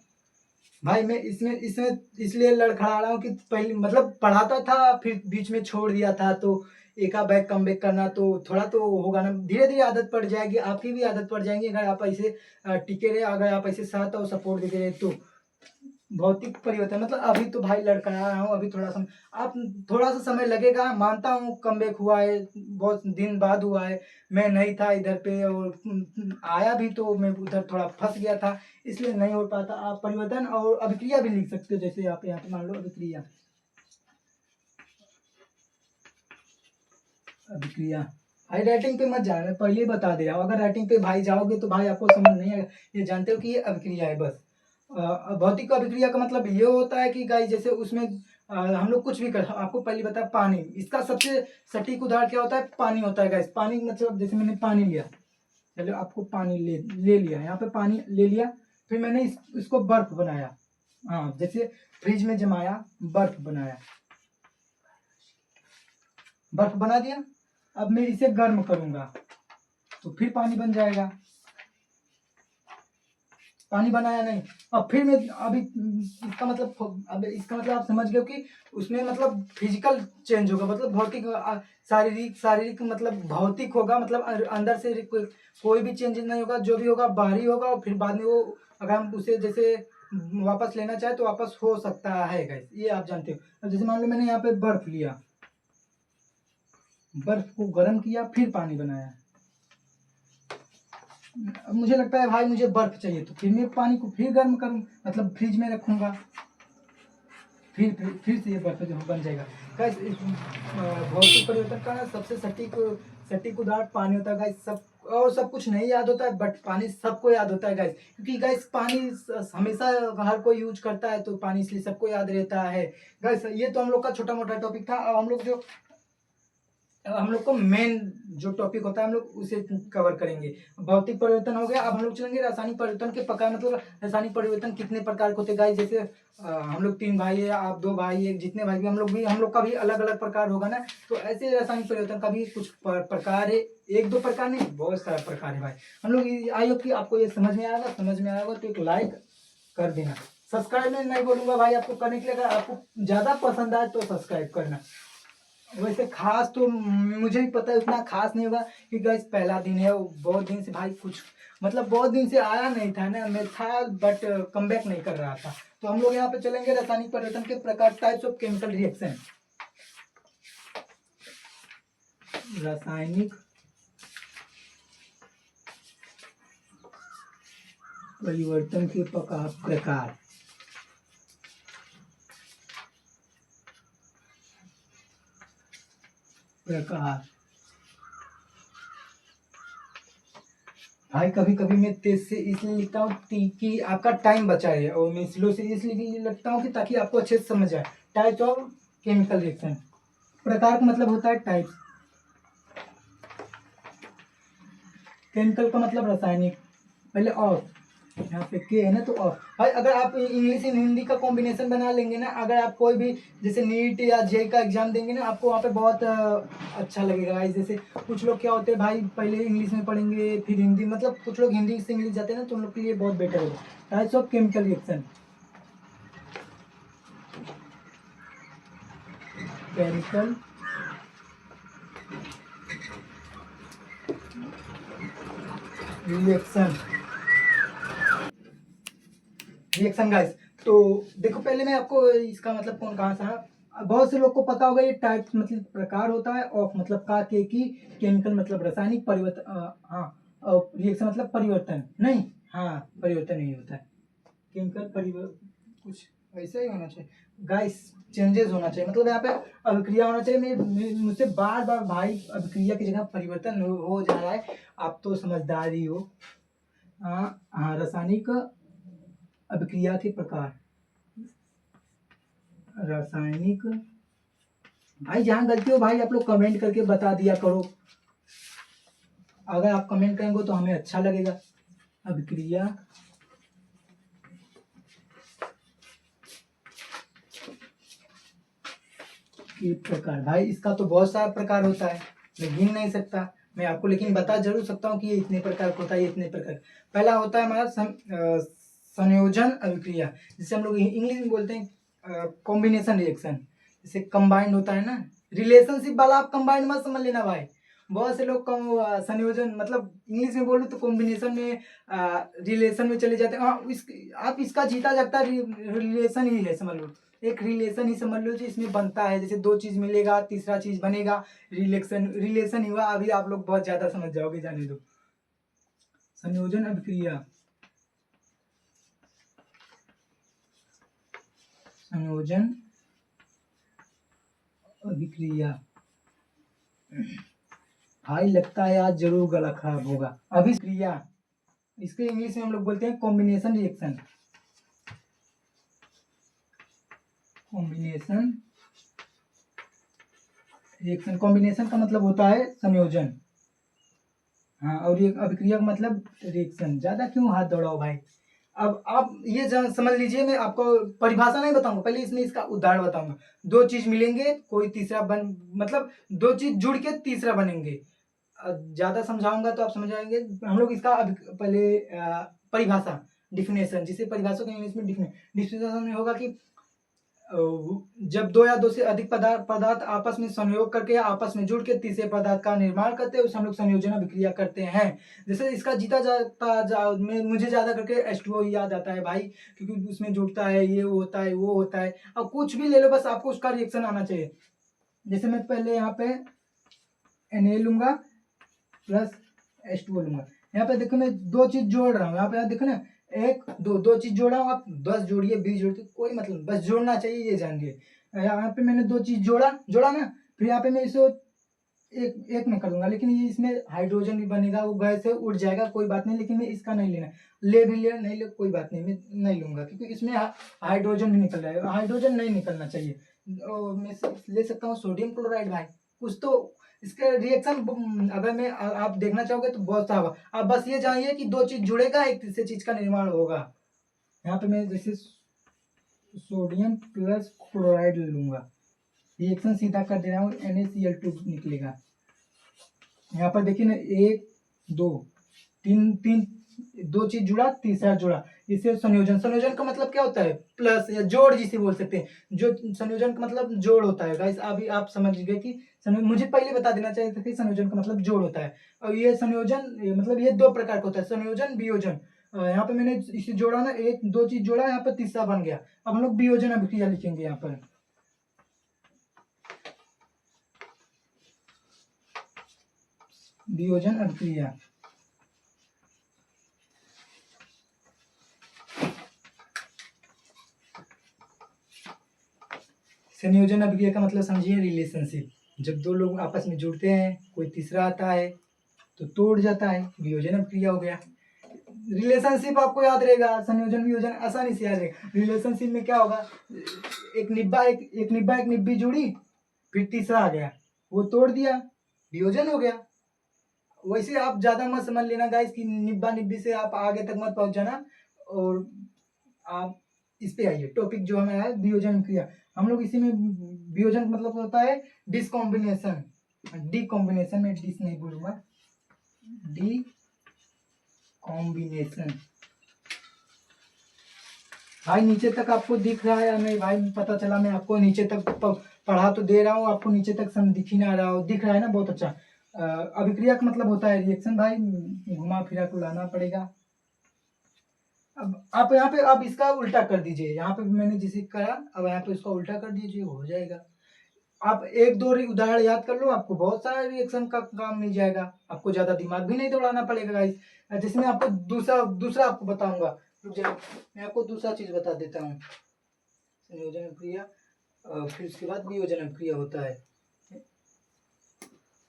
भाई मैं इसमें इसमें इसलिए लड़खड़ा रहा हूँ कि पहले मतलब पढ़ाता था, फिर बीच में छोड़ दिया था, तो एका बैक कम बैक करना तो थोड़ा तो होगा ना। धीरे धीरे आदत पड़ जाएगी, आपकी भी आदत पड़ जाएगी अगर आप ऐसे टिके रहे, अगर आप ऐसे साथ और सपोर्ट देते रहे तो। भौतिक परिवर्तन मतलब अभी तो भाई लड़खड़ा रहा हूँ, अभी आप थोड़ा सा समय लगेगा, मानता हूँ कम बैक हुआ है, बहुत दिन बाद हुआ है। मैं नहीं था इधर पे और आया भी तो मैं उधर थोड़ा फंस गया था, इसलिए नहीं हो पाता। आप परिवर्तन और अभिक्रिया भी लिख सकते हो, जैसे आप यहाँ पे मान लो अभिक्रिया। अभिक्रिया भाई राइटिंग पे मत जाना, मैं पहले ही बता दे रहा हूँ, अगर राइटिंग पे भाई जाओगे तो भाई आपको समझ नहीं आएगा। ये जानते हो कि ये अभिक्रिया है बस। भौतिक अभिक्रिया का मतलब ये होता है कि गाइस जैसे उसमें हम लोग कुछ भी कर, आपको पहले बताया पानी, इसका सबसे सटीक उदाहरण क्या होता है, पानी होता है गाइस। पानी मतलब जैसे मैंने पानी लिया, चलो आपको पानी ले लिया, यहाँ पे पानी ले लिया, फिर मैंने इसको बर्फ बनाया। हाँ जैसे फ्रिज में जमाया, बर्फ बनाया, बर्फ बना दिया। अब मैं इसे गर्म करूंगा तो फिर पानी बन जाएगा। पानी बनाया नहीं, अब फिर मैं अभी इसका मतलब, अब इसका मतलब आप समझ गए कि उसमें मतलब फिजिकल चेंज होगा, मतलब भौतिक शारीरिक, शारीरिक मतलब भौतिक होगा, मतलब अंदर से कोई भी चेंज नहीं होगा, जो भी होगा बाहरी होगा, और फिर बाद में वो अगर हम उसे जैसे वापस लेना चाहे तो वापस हो सकता है गाइस, ये आप जानते हो। अब जैसे मान लो मैंने यहाँ पे बर्फ लिया, बर्फ को गर्म किया, फिर पानी बनाया। अब मुझे लगता है भाई मुझे बर्फ चाहिए, तो फिर मैं पानी को फिर गर्म करूँ, मतलब फ्रिज में रखूंगा, फिर से ये बर्फ जो बन जाएगा। गाइस भौतिक परिवर्तन का ना सबसे सटीक सटीक उदाहरण पानी होता है गाइस। सब और सब कुछ नहीं याद होता है, बट पानी सबको याद होता है गाइस, क्योंकि गाइस पानी हमेशा हर कोई यूज करता है, तो पानी इसलिए सबको याद रहता है गाइस। ये तो हम लोग का छोटा मोटा टॉपिक था। अब हम लोग जो हम लोग को मेन जो टॉपिक होता है हम लोग उसे कवर करेंगे। भौतिक परिवर्तन हो गया, अब हम लोग चलेंगे रासायनिक परिवर्तन के प्रकार, मतलब रासायनिक परिवर्तन कितने प्रकार के होते हैं गाइस। जैसे हम लोग 3 भाई है, आप 2 भाई है, जितने भाई भी हम लोग का भी अलग अलग प्रकार होगा ना, तो ऐसे रासायनिक परिवर्तन का भी कुछ प्रकार है, 1-2 प्रकार नहीं, बहुत सारा प्रकार है भाई। हम लोग आई होप कि आपको ये समझ में आएगा, तो एक लाइक कर देना। सब्सक्राइब में नहीं बोलूंगा भाई आपको करने के लिए, अगर आपको ज्यादा पसंद आए तो सब्सक्राइब करना। वैसे खास तो मुझे भी पता है उतना खास नहीं होगा, क्योंकि गाइस पहला दिन है, वो बहुत दिन से भाई कुछ मतलब बहुत दिन से आया नहीं था ना, मैं था बट कम बैक नहीं कर रहा था। तो हम लोग यहाँ पे चलेंगे रासायनिक परिवर्तन के प्रकार, टाइप्स ऑफ केमिकल रिएक्शन। रासायनिक परिवर्तन के प्रकार। भाई कभी कभी मैं तेज से इसलिए लिखता हूँ कि आपका टाइम बचा है, और मैं स्लो से इसलिए लिखता हूँ कि ताकि आपको अच्छे से समझ आए। टाइप्स ऑफ केमिकल रिएक्शन, प्रकार का मतलब होता है टाइप्स, केमिकल का मतलब रासायनिक। पहले और यहाँ पे के है ना, तो और भाई अगर आप इंग्लिश एंड हिंदी का कॉम्बिनेशन बना लेंगे ना, अगर आप कोई भी जैसे नीट या जे का एग्जाम देंगे ना, आपको वहाँ पे बहुत अच्छा लगेगा भाई। जैसे कुछ लोग क्या होते हैं भाई, पहले इंग्लिश में पढ़ेंगे फिर हिंदी, मतलब कुछ लोग हिंदी से इंग्लिश जाते हैं ना, तो उन लोग के लिए बहुत बेटर होगा। Types of chemical reaction, chemical reaction, guys. तो देखो पहले मैं आपको इसका मतलब कौन कहाँ सा बहुत से लोग को पता होगा ये टाइप मतलब प्रकार होता है, ऑफ मतलब का के की, केमिकल मतलब रासायनिक परिवर्तन, हाँ, और रिएक्शन मतलब परिवर्तन नहीं, हाँ परिवर्तन नहीं होता है, केमिकल परिवर्तन कुछ ऐसा ही होना चाहिए गाइस, चेंजेस होना चाहिए, मतलब यहाँ पे अभिक्रिया होना चाहिए। मुझसे बार बार भाई अभिक्रिया की जगह परिवर्तन हो जा रहा है, आप तो समझदार ही हो। हाँ, रासायनिक अभिक्रिया के प्रकार, रासायनिक, भाई जहाँ गलती हो भाई आप लोग कमेंट करके बता दिया करो, अगर आप कमेंट करेंगे तो हमें अच्छा लगेगा। अभिक्रिया के प्रकार, भाई इसका तो बहुत सारा प्रकार होता है, मैं गिन नहीं सकता मैं आपको, लेकिन बता जरूर सकता हूँ कि ये इतने प्रकार का होता है, ये इतने प्रकार। पहला होता है हमारा संयोजन अभिक्रिया, जिसे हम लोग इंग्लिश में बोलते हैं कॉम्बिनेशन रिएक्शन, जैसे कंबाइंड होता है ना, रिलेशनशिप वाला आप कंबाइंड मत समझ लेना भाई, बहुत से लोग संयोजन मतलब इंग्लिश में बोलूँ तो कॉम्बिनेशन में रिलेशन में चले जाते हैं। आप इसका जीता जागता रिलेशन ही है समझ लो, एक रिलेशन ही समझ लो जो इसमें बनता है, जैसे दो चीज मिलेगा तीसरा चीज बनेगा, रिलेशन रिलेशन हुआ। अभी आप लोग बहुत ज्यादा समझ जाओगे, जाने दो। संयोजन अभिक्रिया, संयोजन अभिक्रिया, भाई लगता है आज जरूर गला खराब होगा। अभिक्रिया, इसके इंग्लिश में हम लोग बोलते हैं combination reaction, combination reaction, combination का मतलब होता है संयोजन, हाँ, और ये अभिक्रिया का मतलब रिएक्शन। ज्यादा क्यों हाथ दौड़ाओ भाई, अब आप ये समझ लीजिए, मैं आपको परिभाषा नहीं बताऊंगा, पहले इसमें इसका उदाहरण बताऊंगा। दो चीज मिलेंगे, कोई तीसरा बन मतलब दो चीज जुड़ के तीसरा बनेंगे, ज्यादा समझाऊंगा तो आप समझ जाएंगे। हम लोग इसका पहले परिभाषा, डिफिनेशन, जिसे परिभाषा को इंग्लिश में डिफिनेशन में होगा कि जब दो या दो से अधिक पदार्थ आपस में संयोग करके आपस में जुड़ के तीसरे पदार्थ का निर्माण करते हैं, उसे हम लोग संयोजन अभिक्रिया करते हैं। जैसे इसका जीता जाता मुझे ज्यादा करके H2O याद आता है भाई, क्योंकि उसमें जुड़ता है, ये होता है वो होता है, अब कुछ भी ले लो बस आपको उसका रिएक्शन आना चाहिए। जैसे मैं पहले यहाँ पे Na लूंगा प्लस H2O लूंगा, यहाँ पे देखो मैं दो चीज जोड़ रहा हूँ, यहाँ पे देखो ना, एक दो दो चीज जोड़ा हूँ, आप 10 जोड़िए 20 जोड़िए कोई मतलब, बस जोड़ना चाहिए ये जानिए। यहाँ पे मैंने दो चीज जोड़ा ना, फिर यहाँ पे मैं इसे एक एक में करूंगा, लेकिन ये इसमें हाइड्रोजन भी बनेगा, वो गैस से उड़ जाएगा, कोई बात नहीं, लेकिन मैं इसका नहीं लेना, ले भी ले नहीं ले कोई बात नहीं, मैं नहीं लूंगा, क्योंकि इसमें हाइड्रोजन भी निकल रहा है, हाइड्रोजन नहीं निकलना चाहिए। मैं ले सकता हूँ सोडियम क्लोराइड भाई, कुछ तो इसका रिएक्शन अगर मैं आप देखना चाहोगे तो बहुत सा होगा, आप बस ये जानिए कि दो चीज जुड़ेगा, एक तीसरे चीज का निर्माण होगा। यहाँ पे मैं जैसे सोडियम प्लस क्लोराइड लूंगा, रिएक्शन सीधा कर दे रहा हूँ, NaCl2 निकलेगा। यहाँ पर देखिए ना, एक दो तीन तीन, दो चीज जुड़ा तीसरा जुड़ा, इसे संयोजन, संयोजन का मतलब क्या होता है, प्लस या जोड़ जिसे बोल सकते हैं, जो संयोजन का मतलब जोड़ होता है गाइस। अभी आप समझ गए कि मुझे पहले बता देना चाहिए था कि संयोजन का मतलब जोड़ होता है, और ये संयोजन मतलब ये दो प्रकार का होता है, संयोजन वियोजन। यहाँ पे मैंने इसे जोड़ा ना, एक दो चीज जोड़ा, यहाँ पर तीसरा बन गया, अब हम लोग वियोजन अभिक्रिया लिखेंगे यहाँ पर। वियोजन अभिक्रिया, संयोजन अभिक्रिया का मतलब समझिए रिलेशनशिप, जब दो लोग आपस में जुड़ते हैं, कोई तीसरा आता है तो तोड़ जाता है, वियोजन अभिक्रिया हो गया। रिलेशनशिप आपको याद रहेगा, संयोजन वियोजन आसानी से याद रहेगा। रिलेशनशिप में क्या होगा, एक निब्बा एक निब्बी जुड़ी, फिर तीसरा आ गया, वो तोड़ दिया, वियोजन हो गया। वैसे आप ज्यादा मत समझ लेना गाइस कि निब्बा निब्बी से आप आगे तक मत पहुंच जाना, और आप इस पे आइए, टॉपिक जो हमारा है वियोजन क्रिया। हम लोग इसी में वियोजन मतलब होता है डिसकॉम्बिनेशन, डीकॉम्बिनेशन में डिस नहीं बोलूंगा, डी कॉम्बिनेशन। भाई नीचे तक आपको दिख रहा है या नहीं भाई, पता चला मैं आपको नीचे तक पढ़ा तो दे रहा हूँ, आपको नीचे तक दिख ही ना रहा हो, दिख रहा है ना, बहुत अच्छा। अभिक्रिया का मतलब होता है रिएक्शन भाई, घुमा फिरा को लाना पड़ेगा। अब आप यहाँ पे अब इसका उल्टा कर दीजिए, यहाँ पे मैंने जिसे करा अब यहाँ पे इसका उल्टा कर दीजिए, हो जाएगा। आप एक दो उदाहरण याद कर लो, आपको बहुत सारा रिएक्शन का काम मिल जाएगा, आपको ज्यादा दिमाग भी नहीं दौड़ाना पड़ेगा गाइस। जिसमें आपको दूसरा दूसरा आपको बताऊंगा, रुक जाओ मैं आपको दूसरा चीज बता देता हूँ। संयोजन क्रिया फिर उसके बाद वियोजन क्रिया होता है।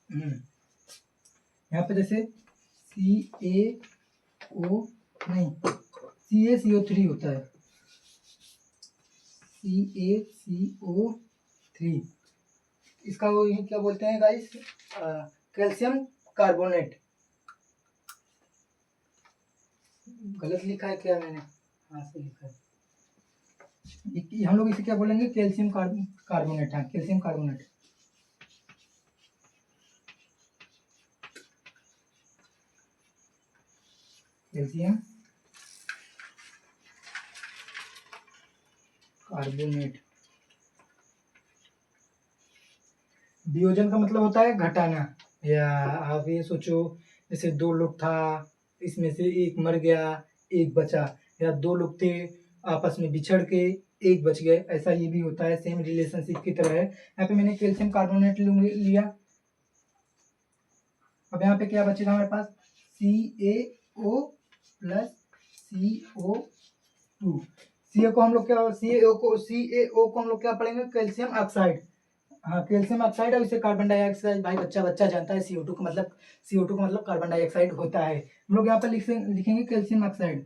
यहाँ पे जैसे CaCO3 होता है, CaCO3, इसका वो क्या बोलते हैं गाइस, कैल्शियम कार्बोनेट। गलत लिखा है क्या मैंने? हाँ सही लिखा है। हम लोग इसे क्या बोलेंगे, कैल्शियम कार्बोनेट। हाँ कैल्शियम कार्बोनेट। Calcium carbonate. वियोजन का मतलब होता है घटाना, या आप ये सोचो जैसे दो लोग था, इसमें से एक मर गया एक बचा, या दो लोग थे आपस में बिछड़ के एक बच गए, ऐसा ये भी होता है, सेम रिलेशनशिप की तरह है। यहाँ पे मैंने कैल्शियम कार्बोनेट लिया। अब यहाँ पे क्या बचेगा हमारे पास, CaO प्लस CO2। CaO को हम लोग क्या, CaO को हम लोग क्या पढ़ेंगे, कैल्शियम ऑक्साइड। हाँ कैल्शियम ऑक्साइड, और इसे कार्बन डाइऑक्साइड, भाई बच्चा बच्चा जानता है, CO2 का मतलब, CO2 का मतलब कार्बन डाइऑक्साइड होता है। हम लोग यहाँ पर लिखेंगे कैल्शियम ऑक्साइड।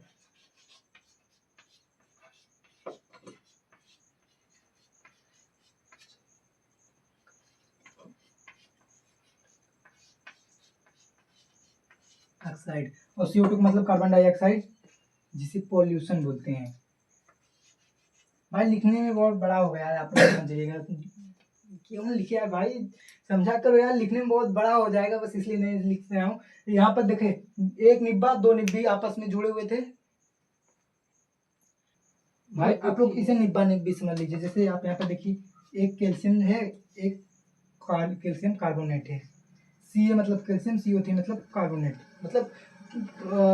ऑक्साइड, और CO2 का मतलब कार्बन डाइऑक्साइड, जिसे पॉल्यूशन बोलते हैं। भाई लिखने में बहुत बड़ा हो गया है, आप लोग समझिएगा, क्यों लिखे यार भाई, समझा करो यार, लिखने में बहुत बड़ा हो जाएगा, बस इसलिए नहीं लिख रहा हूँ। यहाँ पर देखे, एक निब्बा दो निब्बी आपस में जुड़े हुए थे भाई, आप लोग इसे निब्बा निब्बी समझ लीजिए। जैसे आप यहाँ पर देखिए, एक कैल्शियम है, एक कैल्शियम कार्बोनेट है, सी मतलब कैल्शियम, CO3 मतलब कार्बोनेट, मतलब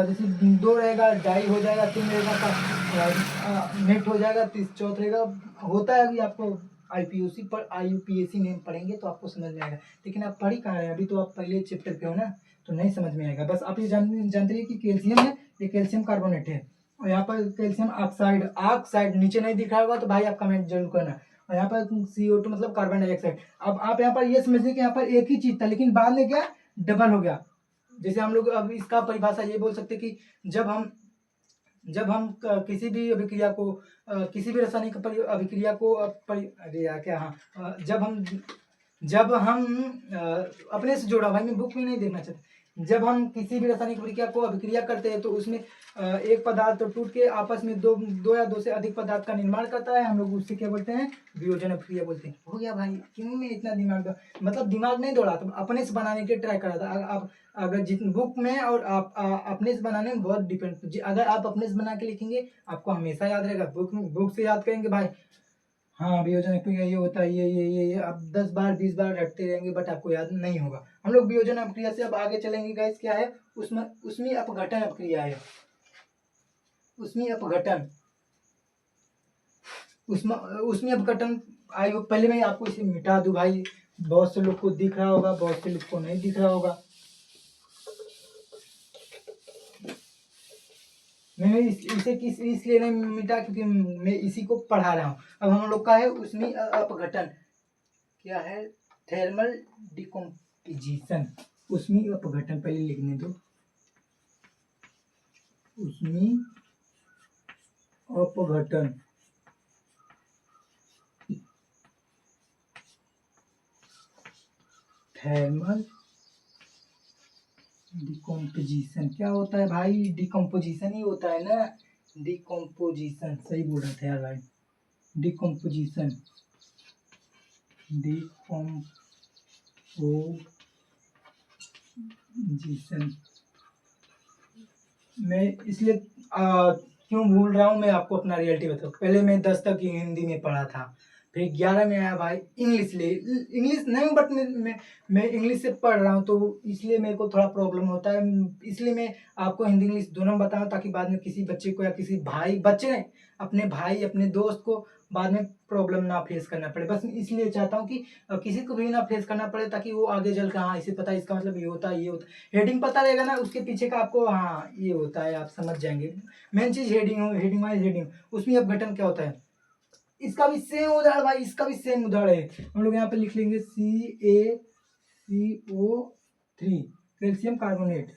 जैसे दो रहेगा डाई हो जाएगा, तीन रहेगा नेट हो जाएगा, चौथा रहेगा। होता है अभी आपको IUPAC नेम पढ़ेंगे तो आपको समझ में आएगा, लेकिन आप पढ़ ही कहाँ है, अभी तो आप पहले चैप्टर पे हो ना, तो नहीं समझ में आएगा। बस आप ये जानते रहिए कि कैल्शियम है, ये कैल्शियम कार्बोनेट है, और यहाँ पर कैल्शियम ऑक्साइड, ऑक्साइड नीचे नहीं दिख रहा होगा तो भाई आप कमेंट जरूर करना। और यहाँ पर CO2 मतलब कार्बन डाइऑक्साइड। अब आप यहाँ पर ये समझिए कि यहाँ पर एक ही चीज था, लेकिन बाद में क्या डबल हो गया। जैसे हम लोग अब इसका परिभाषा ये बोल सकते कि जब हम किसी भी अभिक्रिया को किसी भी रासायनिक अभिक्रिया को अरे यार क्या, हाँ जब हम अपने से जोड़ा, भाई मैं बुक में नहीं देखना चाहता, जब हम किसी भी रासायनिक अभिक्रिया को अभिक्रिया करते हैं तो उसमें एक पदार्थ तो टूट के आपस में दो या दो से अधिक पदार्थ का निर्माण करता है, हम लोग उससे क्या बोलते हैं, वियोजन अभिक्रिया बोलते हैं। हो गया भाई, क्यों मैं इतना दिमाग, मतलब दिमाग नहीं दौड़ा, तो अपने से बनाने के ट्राई करा था। आप अगर जितने बुक में और आप अपने से बनाने में बहुत डिपेंड, अगर आप अपने से बना के लिखेंगे आपको हमेशा याद रहेगा, बुक से याद करेंगे भाई, हाँ वियोजन क्रिया ये होता है, ये आप 10 बार 20 बार रटते रहेंगे, बट आपको याद नहीं होगा। हम लोग वियोजन अपक्रिया से अब आगे चलेंगे गाइस, क्या है उसमें, उसमें अपघटन अपक्रिया है, उसमें अपघटन, उसमें अपघटन। आई पहले मैं आपको इसे मिटा दूं भाई, बहुत से लोग को दिख रहा होगा, बहुत से लोग को नहीं दिख रहा होगा। मैंने इसे किस इसलिए नहीं मिटा क्योंकि मैं इसी को पढ़ा रहा हूँ। अब हम लोग का है उसमें अपघटन, क्या है, थर्मल डिकम्पोजिशन, उसमें अपघटन, पहले लिखने दो, उसमें अपघटन। थर्मल डिकम्पोजिशन क्या होता है भाई, डिकम्पोजिशन ही होता है ना, डिकम्पोजिशन सही बोल रहे थे यार भाई, डिकम्पोजिशन, डिकम्पोजिशन। मैं इसलिए क्यों भूल रहा हूँ, मैं आपको अपना रियलिटी बताऊँ, पहले मैं 10 तक हिंदी में पढ़ा था, फिर 11 में आया भाई इंग्लिश ले। इंग्लिश नहीं, बट मैं इंग्लिश से पढ़ रहा हूँ, तो इसलिए मेरे को थोड़ा प्रॉब्लम होता है। इसलिए मैं आपको हिंदी इंग्लिश दोनों बताऊँ, ताकि बाद में किसी बच्चे को या किसी भाई, बच्चे नहीं, अपने भाई अपने दोस्त को बाद में प्रॉब्लम ना फेस करना पड़े। बस इसलिए चाहता हूँ कि किसी को भी ना फेस करना पड़े, ताकि वो आगे चल कर हाँ इसे पता है, इसका मतलब ये होता है, ये होता है। हेडिंग पता रहेगा ना उसके पीछे का आपको, हाँ ये होता है, आप समझ जाएंगे। मेन चीज़ हेडिंग हो, हेडिंग वाइज हेडिंग, उसमें अपघटन क्या होता है। इसका भी सेम उदाहरण भाई, इसका भी सेम उदाहरण है। हम लोग यहाँ पे लिख लेंगे CaCO3, calcium carbonate,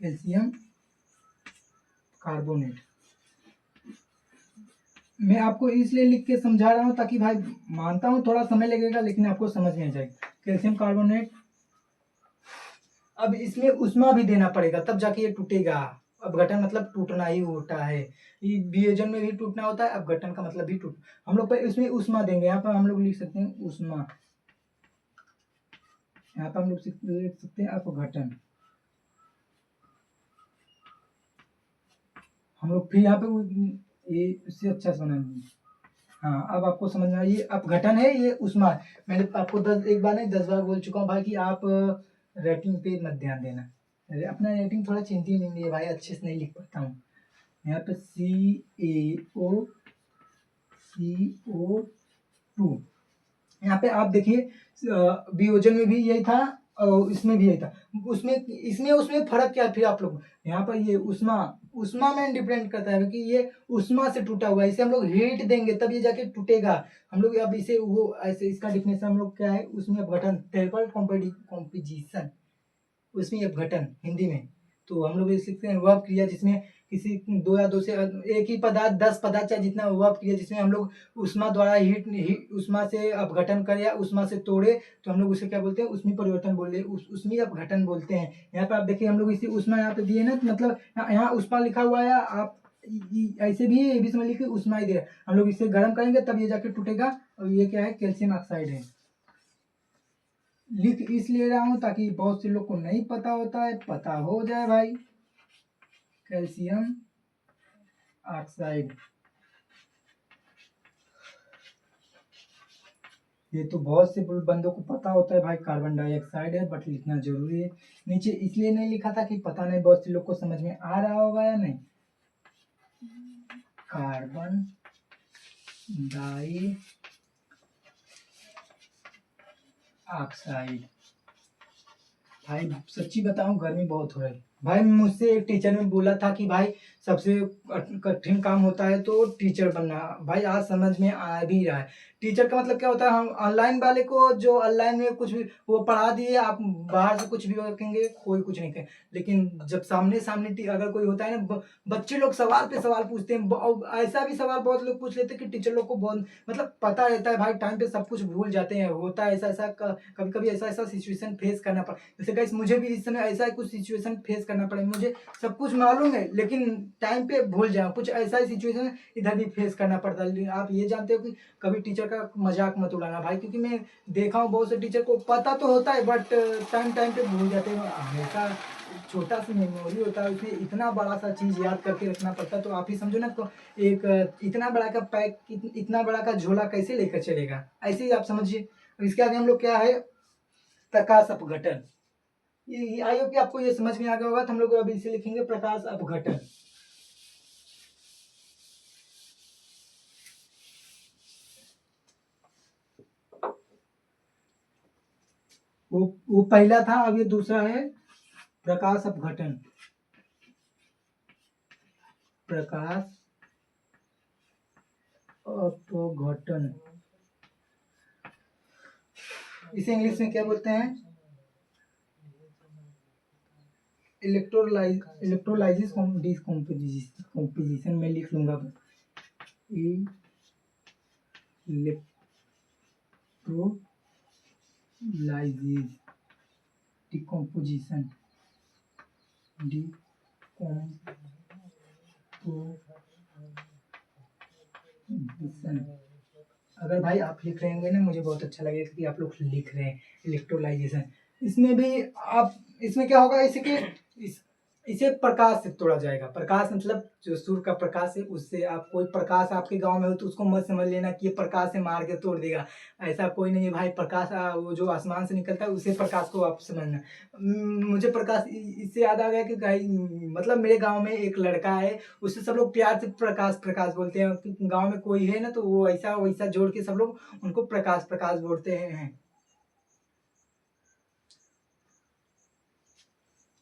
calcium carbonate. मैं आपको इसलिए लिख के समझा रहा हूँ, ताकि भाई मानता हूँ थोड़ा समय लगेगा, लेकिन आपको समझ में आ जाएगा। कैल्शियम कार्बोनेट, अब इसमें उष्मा भी देना पड़ेगा, तब जाके ये टूटेगा। अपघटन मतलब टूटना ही होता है, ये वियोजन में भी टूटना होता है, अपघटन का मतलब भी टूट। हम लोग इसमें उष्मा देंगे, यहाँ पर हम लोग लिख सकते हैं उष्मा, यहाँ पर हम लोग लिख सकते हैं अपघटन। हम लोग फिर यहाँ पे ये इससे अच्छा से बनाएंगे। हाँ अब आपको समझ में आया, ये अपघटन है, ये उष्मा है। मैंने आपको एक बार नहीं 10 बार बोल चुका हूँ भाई कि आप रेटिंग पे मत ध्यान देना। अपना रेटिंग थोड़ा चिंती नहीं है भाई, अच्छे से नहीं लिख पाता हूँ। यहाँ पे CO2, यहाँ पे आप देखिए वियोजन में भी यही था और इसमें भी यही था। उसमें इसमें उसमें फर्क क्या है फिर आप लोग, यहाँ पर ये उष्मा, उष्मा में डिपेंड करता है कि ये उष्मा से टूटा हुआ है, इसे हम लोग हीट देंगे तब ये जाके टूटेगा। हम लोग अब इसे वो ऐसे, इसका डिफिनेशन हम लोग क्या है, उसमें अपघटन, थर्मल कॉम्पोजिशन, उसमें अपघटन हिंदी में। तो हम लोग ये सीखते हैं वर्ब क्रिया, जिसमें किसी दो या दो से एक ही पदार्थ 10 पदार्थ चाहे जितना वर्ब क्रिया, जिसमें हम लोग उष्मा द्वारा उष्मा से अपघटन करें या उष्मा से तोड़े, तो हम लोग उसे क्या बोलते हैं, उष्मी परिवर्तन बोलते हैं, उष्मी अपघटन बोलते हैं। यहाँ पे आप देखिए हम लोग इसी उष्मा यहाँ पे दिए ना, तो मतलब यहाँ उष्मा लिखा हुआ है, आप ऐसे भी ये भी समझ लीजिए उष्मा ही दे रहा है। हम लोग इसे गर्म करेंगे तब ये जाके टूटेगा, और ये क्या है, कैल्शियम ऑक्साइड है। लिख इसलिए रहा हूँ ताकि बहुत से लोग को नहीं पता होता है, पता हो जाए भाई। कैल्शियम ऑक्साइड, ये तो बहुत से बंदों को पता होता है भाई, कार्बन डाइऑक्साइड है, बट लिखना जरूरी है। नीचे इसलिए नहीं लिखा था कि पता नहीं बहुत से लोग को समझ में आ रहा होगा या नहीं। कार्बन डाइऑक्साइड, भाई सच्ची बताऊं गर्मी बहुत हो रही है भाई। मुझसे एक टीचर ने बोला था कि भाई सबसे कठिन काम होता है तो टीचर बनना। भाई आज समझ में आ भी रहा है, टीचर का मतलब क्या होता है। हम ऑनलाइन वाले को जो ऑनलाइन में कुछ भी वो पढ़ा दिए, आप बाहर से कुछ भी कहेंगे कोई कुछ नहीं कहे, लेकिन जब सामने सामने अगर कोई होता है ना, बच्चे लोग सवाल पे सवाल पूछते हैं। ऐसा भी सवाल बहुत लोग पूछ लेते हैं कि टीचर लोग को बहुत मतलब पता रहता है भाई, टाइम पे सब कुछ भूल जाते हैं। होता है ऐसा ऐसा, कभी कभी ऐसा ऐसा सिचुएशन फेस करना पड़ा। जैसे गाइस मुझे भी इस समय ऐसा कुछ सिचुएशन फेस करना पड़ा, मुझे सब कुछ मालूम है लेकिन टाइम पे भूल जाऊँ, कुछ ऐसा ही सिचुएशन इधर भी फेस करना पड़ता है। लेकिन आप ये जानते हो कि कभी टीचर का मजाक मत उड़ाना भाई, क्योंकि मैं देखा हूँ बहुत से टीचर को पता तो होता है, बट टाइम टाइम पे भूल जाते हैं। हमेशा छोटा सा मेमोरी होता है, उसमें इतना बड़ा सा चीज याद करके रखना पड़ता है। तो आप ही समझो ना, तो एक इतना बड़ा का पैक, इतना बड़ा का झोला कैसे लेकर चलेगा, ऐसे ही आप समझिए। इसके आगे हम लोग क्या है, प्रकाश अपघटन। ये आई होप कि आपको ये समझ में आ गया होगा, तो हम लोग अभी इसे लिखेंगे प्रकाश अपघटन। वो पहला था, अब ये दूसरा है प्रकाश अपघटन। प्रकाश अपघटन, इसे इंग्लिश में क्या बोलते हैं, इलेक्ट्रोलाइसिस डिकम्पोजिशन में लिख लूंगा, इलेक्ट्रोलाइसिस डिकम्पोजिशन, अगर भाई आप लिख रहे होंगे ना, मुझे बहुत अच्छा लगेगा कि आप लोग लिख रहे हैं इलेक्ट्रोलाइजेशन। इसमें भी आप, इसमें क्या होगा, इसे कि इसे प्रकाश से तोड़ा जाएगा। प्रकाश मतलब जो सूर्य का प्रकाश है उससे। आप कोई प्रकाश आपके गांव में हो तो उसको मत समझ लेना कि ये प्रकाश से मार के तोड़ देगा, ऐसा कोई नहीं है भाई। प्रकाश वो जो आसमान से निकलता है उसे प्रकाश को आप समझना। मुझे प्रकाश इससे याद आ गया कि भाई मतलब मेरे गांव में एक लड़का है, उससे सब लोग प्यार से प्रकाश प्रकाश बोलते हैं। गाँव में कोई है ना तो वो ऐसा वैसा जोड़ के सब लोग उनको प्रकाश प्रकाश बोलते हैं।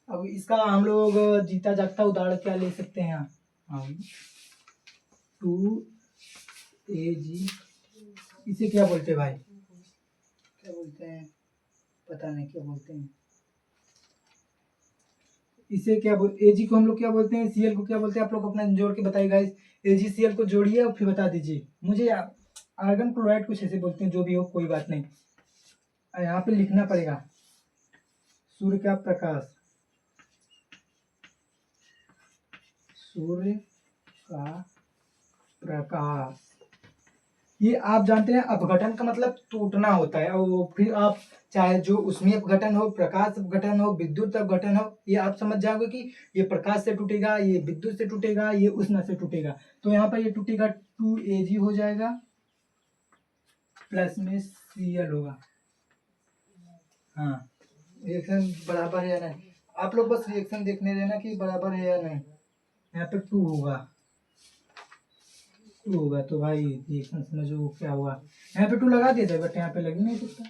अब इसका हम लोग जीता जागता उदाहरण क्या ले सकते हैं? हाँ, 2 AG, इसे क्या बोलते हैं भाई? क्या बोलते हैं, पता नहीं क्या बोलते हैं इसे। क्या बोल एजी को हम लोग क्या बोलते हैं, सीएल को क्या बोलते हैं? आप लोग अपना जोड़ के बताइए गाइस। एजी सीएल को जोड़िए और फिर बता दीजिए मुझे। आर्गन क्लोराइड कुछ ऐसे बोलते हैं, जो भी हो कोई बात नहीं। यहाँ पे लिखना पड़ेगा सूर्य का प्रकाश, सूर्य का प्रकाश। ये आप जानते हैं अपघटन का मतलब टूटना होता है। और फिर आप चाहे जो उसमें अपघटन हो, प्रकाश अपघटन हो, विद्युत अपघटन हो, ये आप समझ जाओगे कि ये प्रकाश से टूटेगा, ये विद्युत से टूटेगा, ये उष्ण से टूटेगा। तो यहाँ पर ये टूटेगा 2 AG हो जाएगा, प्लस में CL होगा। हाँ, रिएक्शन बराबर है या नहीं? आप लोग बस रिएक्शन देखने देना कि बराबर है या नहीं। यहाँ पे 2 होगा, 2 होगा तो भाई रिएक्शन समझो क्या हुआ। यहाँ पे 2 लगा दिया जाए, बट यहाँ पे लग ही नहीं सकता।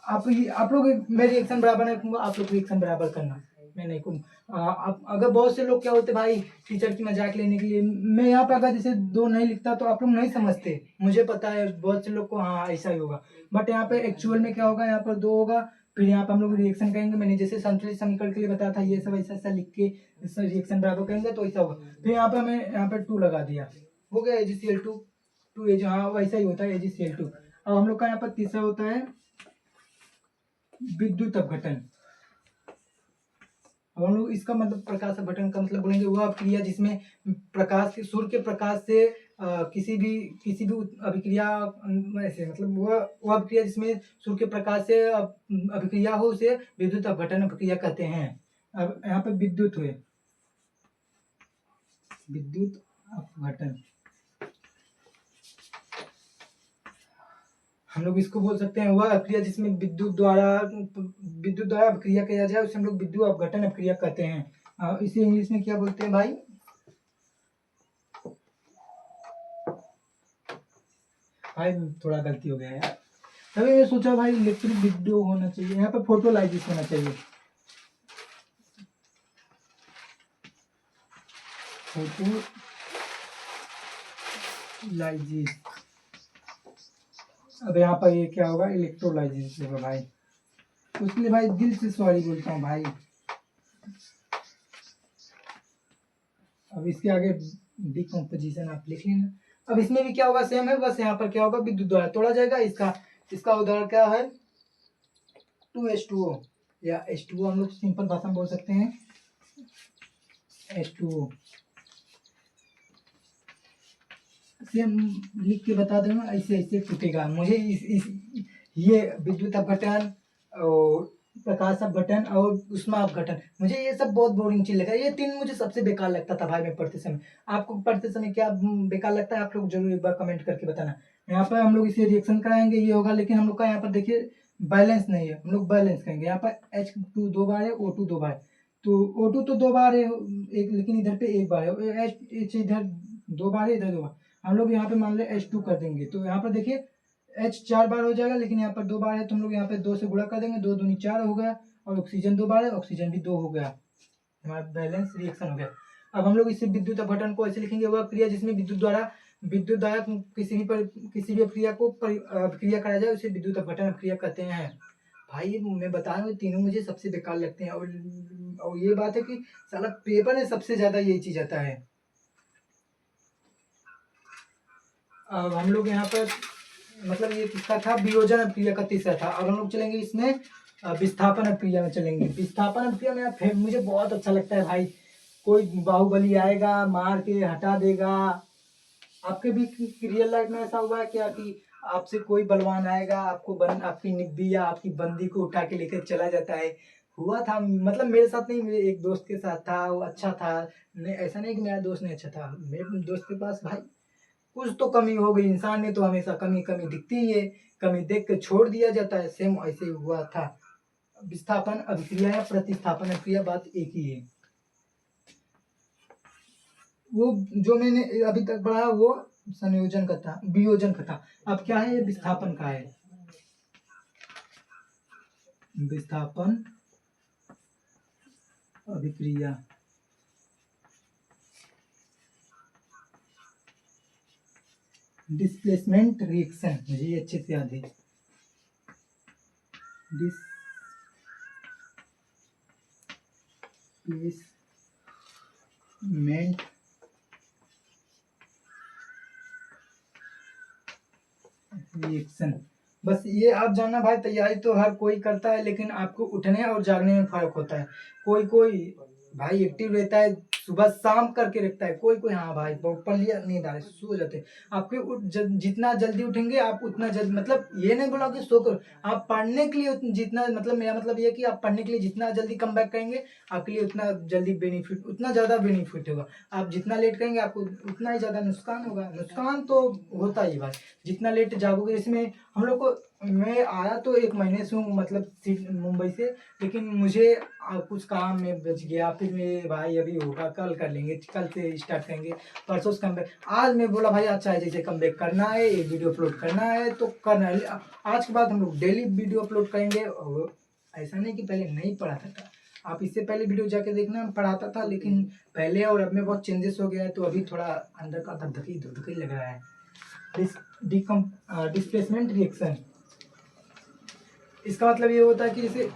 आप लोग मैं रिएक्शन बराबर नहीं कहूँगा, आप लोग रिएक्शन बराबर करना, मैं नहीं कहूँगा। आप अगर बहुत से लोग क्या होते भाई टीचर की मजाक लेने के लिए, मैं यहाँ पे अगर जैसे 2 नहीं लिखता तो आप लोग नहीं समझते, मुझे पता है बहुत से लोग को हाँ ऐसा ही होगा। बट यहाँ पे एक्चुअल में क्या होगा, यहाँ पर 2 होगा, फिर यहाँ पे हम लोग रिएक्शन करेंगे। मैंने जैसे संतुलित समीकरण के लिए बताया था, ये सब ऐसा ऐसा लिख के रिएक्शन बराबर करेंगे तो ऐसा होगा। फिर यहाँ पे हमें यहाँ पे 2 लगा दिया, हो गया AgCl2। 2 AG, हाँ वैसा ही होता है AgCl2। अब हम लोग का यहाँ पर तीसरा होता है विद्युत अपघटन। अब हम लोग इसका मतलब प्रकाश अपघटन का मतलब बोलेंगे वह अभिक्रिया जिसमें प्रकाश के सूर्य के प्रकाश से किसी भी अभिक्रिया ऐसे मतलब वह अभिक्रिया जिसमें सूर्य के प्रकाश से अभिक्रिया हो उसे विद्युत अपघटन अभिक्रिया कहते हैं। अब यहाँ पे विद्युत हुए, विद्युत अपघटन हम लोग इसको बोल सकते हैं वह अभिक्रिया जिसमें विद्युत द्वारा अभिक्रिया किया जाए उसे हम लोग विद्युत अपघटन अभिक्रिया कहते हैं। इसे इंग्लिश में क्या बोलते हैं भाई? भाई थोड़ा गलती हो गया यार, तभी मैं सोचा भाई इलेक्ट्रिक वीडियो होना चाहिए, यहाँ पे फोटोलाइजिस होना चाहिए, फोटोलाइजिस। अब यहाँ पर ये क्या होगा, इलेक्ट्रोलाइजिस होगा भाई। उसके लिए भाई दिल से सॉरी बोलता हूँ भाई। अब इसके आगे डिकम्पोजिशन आप लिख लेना। अब इसमें भी क्या होगा, सेम है, बस यहाँ पर क्या होगा विद्युत द्वारा तोड़ा जाएगा। इसका उदाहरण क्या है, 2H2O या H2O हम लोग सिंपल भाषा में बोल सकते हैं H2O। सेम लिख के बता दूंगा, ऐसे ऐसे टूटेगा। मुझे ये विद्युत अपघटन और प्रकाश अपघटन और उष्मा अपघटन, मुझे ये सब बहुत बोरिंग चीज लगा। ये 3 मुझे सबसे बेकार लगता था भाई मैं पढ़ते समय। आपको पढ़ते समय क्या बेकार लगता है, आप लोग जरूर एक बार कमेंट करके बताना। यहाँ पर हम लोग इसे रिएक्शन कराएंगे, ये होगा, लेकिन हम लोग का यहाँ पर देखिए बैलेंस नहीं है, हम लोग बैलेंस करेंगे। यहाँ पर H2 2 बार है, O2 2 बार, तो O2 तो 2 बार है एक, लेकिन इधर पे 1 बार है। H इधर 2 बार है, इधर 2 बार। हम लोग यहाँ पे मान ले H2 कर देंगे, तो यहाँ पर देखिए H 4 बार हो जाएगा, लेकिन यहाँ पर 2 बार है, तो हम लोग यहाँ पे 2 से गुणा कर देंगे, 2 दूनी 4 हो गया। और ऑक्सीजन 2 बार है, ऑक्सीजन भी 2 हो गया, हमारा बैलेंस रिएक्शन हो गया। अब हम लोग इसे विद्युत अपघटन को ऐसे लिखेंगे, वह क्रिया जिसमें विद्युत द्वारा किसी भी अभिक्रिया को अभिक्रिया कराया जाए उसे विद्युत अपघटन अभिक्रिया कहते हैं। भाई मैं बता रहा हूँ तीनों मुझे सबसे बेकार लगते हैं। और ये बात है कि साला पेपर में सबसे ज्यादा यही चीज आता है। अब हम लोग यहाँ पर मतलब ये किसका था, वियोजन अभिक्रिया का तीसरा था। अब हम लोग चलेंगे इसमें विस्थापन अभिक्रिया में चलेंगे। विस्थापन अभिक्रिया में मुझे बहुत अच्छा लगता है भाई। कोई बाहुबली आएगा मार के हटा देगा। आपके भी रियल लाइफ में ऐसा हुआ है क्या कि आपसे कोई बलवान आएगा, आपकी निब्बी या आपकी बंदी को उठा के लेकर चला जाता है, हुआ था, मतलब मेरे साथ नहीं, मेरे एक दोस्त के साथ था, वो अच्छा था। नहीं, ऐसा नहीं कि मेरा दोस्त नहीं अच्छा था, मेरे दोस्त के पास भाई कुछ तो कमी हो गई। इंसान में तो हमेशा कमी कमी दिखती ही है, कमी देख के छोड़ दिया जाता है। सेम ऐसे ही हुआ था। विस्थापन अभिक्रिया या प्रतिस्थापन अभिक्रिया, बात एक ही है। वो जो मैंने अभी तक पढ़ा वो संयोजन का था, वियोजन का था। अब क्या है, ये विस्थापन का है। विस्थापन अभिक्रिया, डिस्प्लेसमेंट रिएक्शन, मुझे ये अच्छे से याद है। डिस्प्लेसमेंट रिएक्शन, बस ये आप जानना भाई। तैयारी तो हर कोई करता है, लेकिन आपको उठने और जागने में फर्क होता है। कोई कोई भाई एक्टिव रहता है, सुबह शाम करके रखता है। कोई कोई हाँ भाई पढ़ लिया, नींद आ रही, सो जाते हैं। आपके जितना जल्दी उठेंगे आप उतना जल्दी, मतलब ये नहीं बोला कि सो करो, आप पढ़ने के लिए जितना, मतलब मेरा मतलब ये कि आप पढ़ने के लिए जितना जल्दी कम बैक करेंगे आपके लिए उतना जल्दी बेनिफिट, उतना ज़्यादा बेनिफिट होगा। आप जितना लेट करेंगे आपको उतना ही ज़्यादा नुकसान होगा। नुकसान तो होता ही भाई, जितना लेट जागोगे। इसमें हम लोग को, मैं आया तो 1 महीने से हूँ, मतलब मुंबई से, लेकिन मुझे कुछ काम में बच गया। फिर मेरे भाई अभी होगा, कल कर लेंगे, कल से स्टार्ट करेंगे, परसों से कम बैक। आज मैं बोला भाई अच्छा है, जैसे कम बैक करना है, एक वीडियो अपलोड करना है तो करना है। आज के बाद हम लोग डेली वीडियो अपलोड करेंगे। और ऐसा नहीं कि पहले नहीं पढ़ाता था, आप इससे पहले वीडियो जाके देखना, पढ़ाता था, लेकिन पहले और अब में बहुत चेंजेस हो गया है। तो अभी थोड़ा अंदर का धकधकी धकधकी लग रहा है। डिस्प्लेसमेंट रिएक्शन, इसका मतलब ये होता है कि जैसे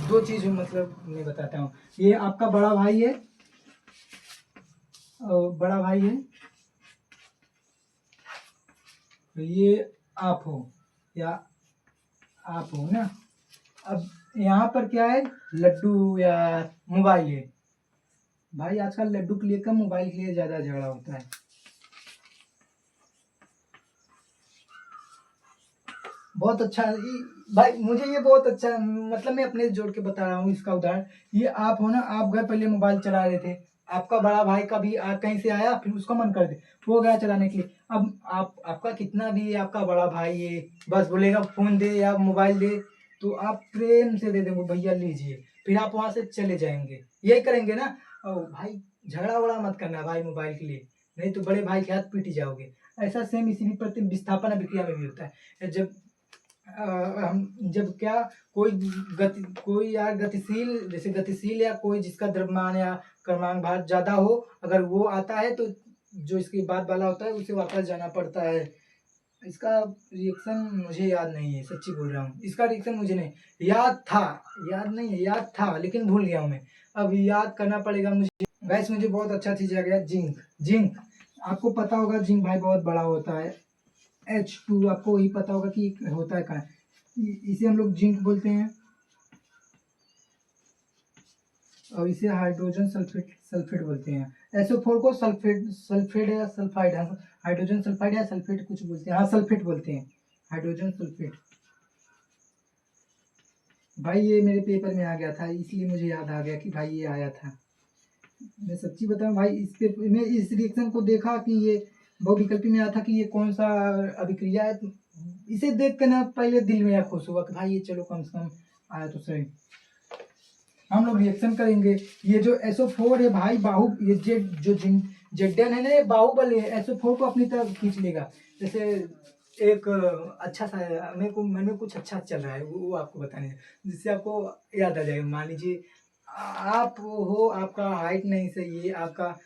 दो चीज, मतलब मैं बताता हूँ। ये आपका बड़ा भाई है, बड़ा भाई है, ये आप हो या आप हो ना। अब यहाँ पर क्या है, लड्डू या मोबाइल है। भाई आजकल लड्डू के लिए कम, मोबाइल के लिए ज्यादा झगड़ा होता है। बहुत अच्छा भाई, मुझे ये बहुत अच्छा, मतलब मैं अपने जोड़ के बता रहा हूँ इसका उदाहरण। ये आप हो ना, आप घर पहले मोबाइल चला रहे थे, आपका बड़ा भाई का भी कहीं से आया, फिर उसका मन कर दे, वो गया चलाने के लिए। अब आप, आपका कितना भी आपका बड़ा भाई है, बस बोलेगा फोन दे या मोबाइल दे, तो आप प्रेम से दे देंगे, भैया लीजिए, फिर आप वहां से चले जाएंगे, यही करेंगे ना। और भाई झगड़ा वगड़ा मत करना भाई मोबाइल के लिए, नहीं तो बड़े भाई के हाथ पीट जाओगे। ऐसा सेम इसी भी प्रति विस्थापन अभिक्रिया में भी होता है। जब हम जब क्या, कोई यार गतिशील, जैसे गतिशील या कोई जिसका द्रव्यमान या क्रमांक भार ज्यादा हो, अगर वो आता है तो जो इसके बाद वाला होता है उसे वापस जाना पड़ता है। इसका रिएक्शन मुझे याद नहीं है, सच्ची बोल रहा हूँ, इसका रिएक्शन मुझे नहीं याद था। याद नहीं है, याद था लेकिन भूल गया हूँ मैं, अब याद करना पड़ेगा मुझे। गैस मुझे बहुत अच्छा चीज आ गया, जिंक। जिंक आपको पता होगा, जिंक भाई बहुत बड़ा होता है। H2 आपको वही पता होगा कि होता है कहाँ, इसे हम लोग जिंक बोलते हैं। और इसे हाइड्रोजन सल्फेट सल्फेट बोलते हैं। SO4 को सल्फेट सल्फेट या सल्फाइड, हाइड्रोजन सल्फाइड या सल्फेट कुछ बोलते हैं, हाँ सल्फेट बोलते हैं, हाइड्रोजन सल्फेट। भाई ये मेरे पेपर में आ गया था, इसलिए मुझे याद आ गया कि भाई ये आया था। मैं सच्ची बताऊं भाई, इस पे मैं इस रिएक्शन को देखा कि ये बहुविकल्पी में आया था कि ये कौन सा अभिक्रिया है। इसे देख कर ना पहले दिल में खुश हुआ कि भाई ये चलो कम से कम आया तो सही। हम लोग रिएक्शन करेंगे। ये जो SO4 है भाई, ये जो जेडन है ना, ये बाहुबली है, SO4 को अपनी तरफ खींच लेगा। जैसे एक अच्छा सा, मेरे को मन में कुछ अच्छा चल रहा है, वो आपको बताने, जिससे आपको याद आ जाएगा। मान लीजिए आप हो, आपका हाइट नहीं सही है, आपका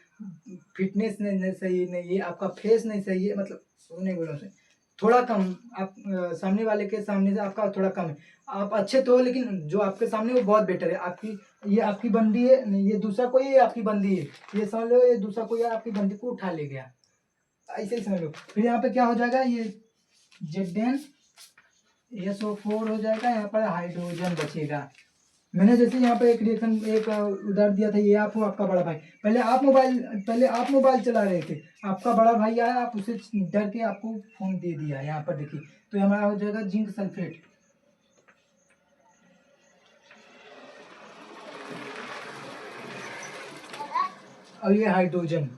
फिटनेस नहीं सही नहीं है, आपका फेस नहीं सही है, मतलब वो नहीं बोला सही, थोड़ा कम। आप सामने वाले के सामने से आपका थोड़ा कम है। आप अच्छे तो हो, लेकिन जो आपके सामने वो बहुत बेटर है। आपकी, ये आपकी बंदी है नहीं, ये दूसरा कोई है आपकी बंदी है, ये समझ लो ये दूसरा कोई है आपकी बंदी को उठा ले गया, ऐसे ही समझ लो। फिर यहाँ पे क्या हो जाएगा, ये जेडेन SO4 हो जाएगा, यहाँ पर हाइड्रोजन बचेगा। मैंने जैसे यहाँ पे एक रिएक्शन, एक उदाहरण दिया था, ये आप हो, आपका बड़ा भाई, पहले आप मोबाइल चला रहे थे, आपका बड़ा भाई आया, आप उसे डर के आपको फोन दे दिया। यहाँ पर देखिए, तो हमारा हो जाएगा जिंक सल्फेट। और ये हाइड्रोजन,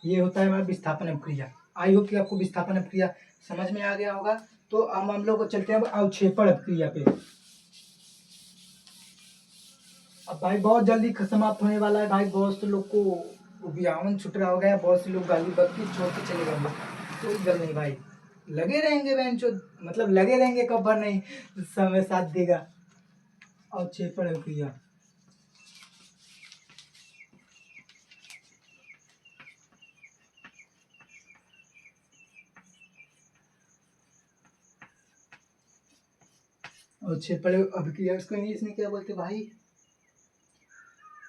ये होता है हमारा विस्थापन अभिक्रिया। आई होप कि आपको विस्थापन अभिक्रिया समझ में आ गया होगा। तो हम लोग को चलते हैं अवक्षेपण अभिक्रिया पे। अब भाई बहुत जल्दी समाप्त होने वाला है भाई, बहुत से लोग को विहावन छुट रहा हो गया, बहुत से लोग गाली बत्ती छोड़ के चले गए। कोई गल नहीं भाई, लगे रहेंगे बेंचो, मतलब लगे रहेंगे, कब भर नहीं समय साथ देगा। अवक्षेपण अभिक्रिया, अवक्षेपण अभिक्रिया इसको इंग्लिश में क्या बोलते भाई?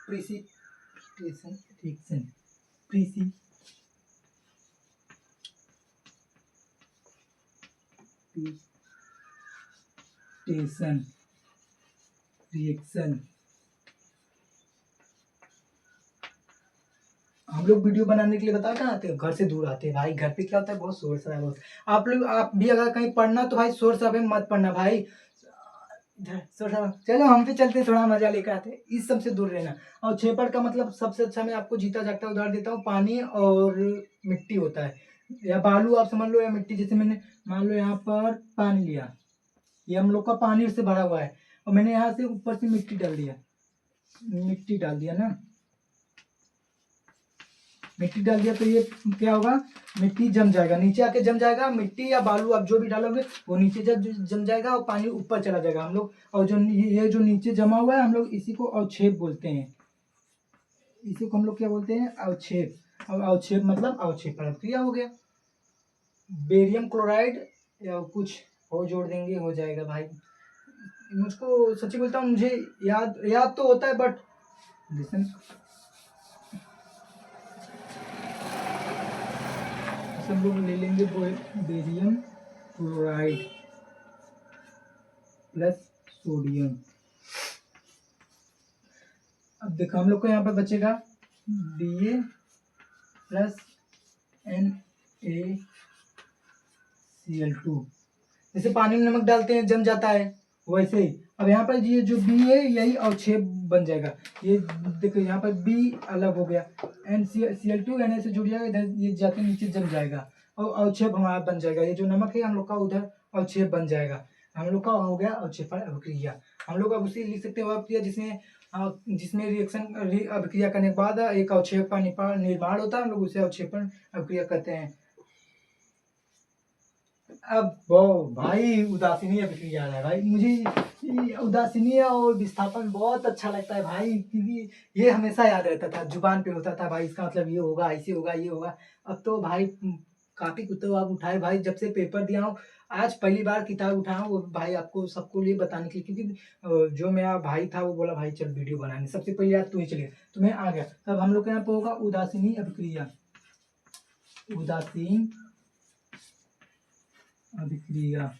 Precipitation, friction, precipitation, reaction. हम लोग वीडियो बनाने के लिए बता कहाँ आते हैं? घर से दूर आते हैं भाई। घर पे क्या होता है, बहुत शोर शराबा होता है। आप भी अगर कहीं पढ़ना तो भाई शोर शराबे में मत पढ़ना भाई। शोर शराबा, चलो हम भी चलते, थोड़ा मजा लेकर आते हैं, इस सब से दूर रहना। और छेपड़ का मतलब सबसे अच्छा मैं आपको जीता जागता उदाहरण देता हूँ, पानी और मिट्टी होता है, या बालू आप समझ लो, या मिट्टी। जैसे मैंने मान लो यहाँ पर पानी लिया, ये हम लोग का पानी से भरा हुआ है, और मैंने यहाँ से ऊपर से मिट्टी डाल दिया, ना, मिट्टी डाल दिया, तो ये क्या होगा, मिट्टी जम जाएगा, नीचे आके जम जाएगा। मिट्टी या बालू आप जो भी डालोगे वो नीचे जम जाएगा, और पानी ऊपर चला जाएगा हम लोग। और जो ये जो नीचे जमा हुआ है, हम लोग इसी को अवक्षेप बोलते हैं। इसी को हम लोग क्या बोलते हैं? अवक्षेप। और अवक्षेप मतलब अवक्षेपण अभिक्रिया हो गया। बेरियम क्लोराइड या कुछ हो जोड़ देंगे, हो जाएगा भाई। मुझको सच्ची बोलता हूँ, मुझे याद तो होता है, बट लिसन, सब लोग ले लेंगे बेरियम क्लोराइड प्लस सोडियम। अब देखो हम लोग को यहाँ पर बचेगा Da प्लस NaCl2। जैसे पानी में नमक डालते हैं जम जाता है, वैसे ही अब यहाँ पर ये जो B है यही अवक्षेप बन जाएगा। ये देखो यहाँ पर B अलग हो गया, NaCl2 Na से जुड़ जाएगा, इधर ये जाके नीचे जम जाएगा, और अवक्षेप हमारा बन जाएगा। ये जो नमक है हम लोग का उधर अवक्षेप बन जाएगा, हम लोग का हो गया अवक्षेपण अभिक्रिया। हम लोग अब उसी लिख सकते हैं अभिक्रिया जिसमें रिएक्शन अभिक्रिया करने के बाद एक अवक्षेप का निर्माण होता है, हम लोग उसे अवक्षेपण अभिक्रिया कहते हैं। अब वो भाई उदासीनी अभिक्रिया है भाई, मुझे उदासीनी और विस्थापन बहुत अच्छा लगता है भाई, क्योंकि ये हमेशा याद रहता था, जुबान पे होता था भाई, इसका मतलब ये होगा, ऐसे होगा, ये होगा। अब तो भाई कापी किताब उठाए भाई, जब से पेपर दिया हूँ, आज पहली बार किताब उठाया हूँ, वो भाई आपको सबको लिए बताने के लिए, क्योंकि जो मेरा भाई था वो बोला भाई चल वीडियो बनाने, सबसे पहले याद तू ही चलिए, तो मैं आ गया। तब हम लोग के यहाँ पे होगा उदासीनी अभिक्रिया, उदासीन अभिक्रिया।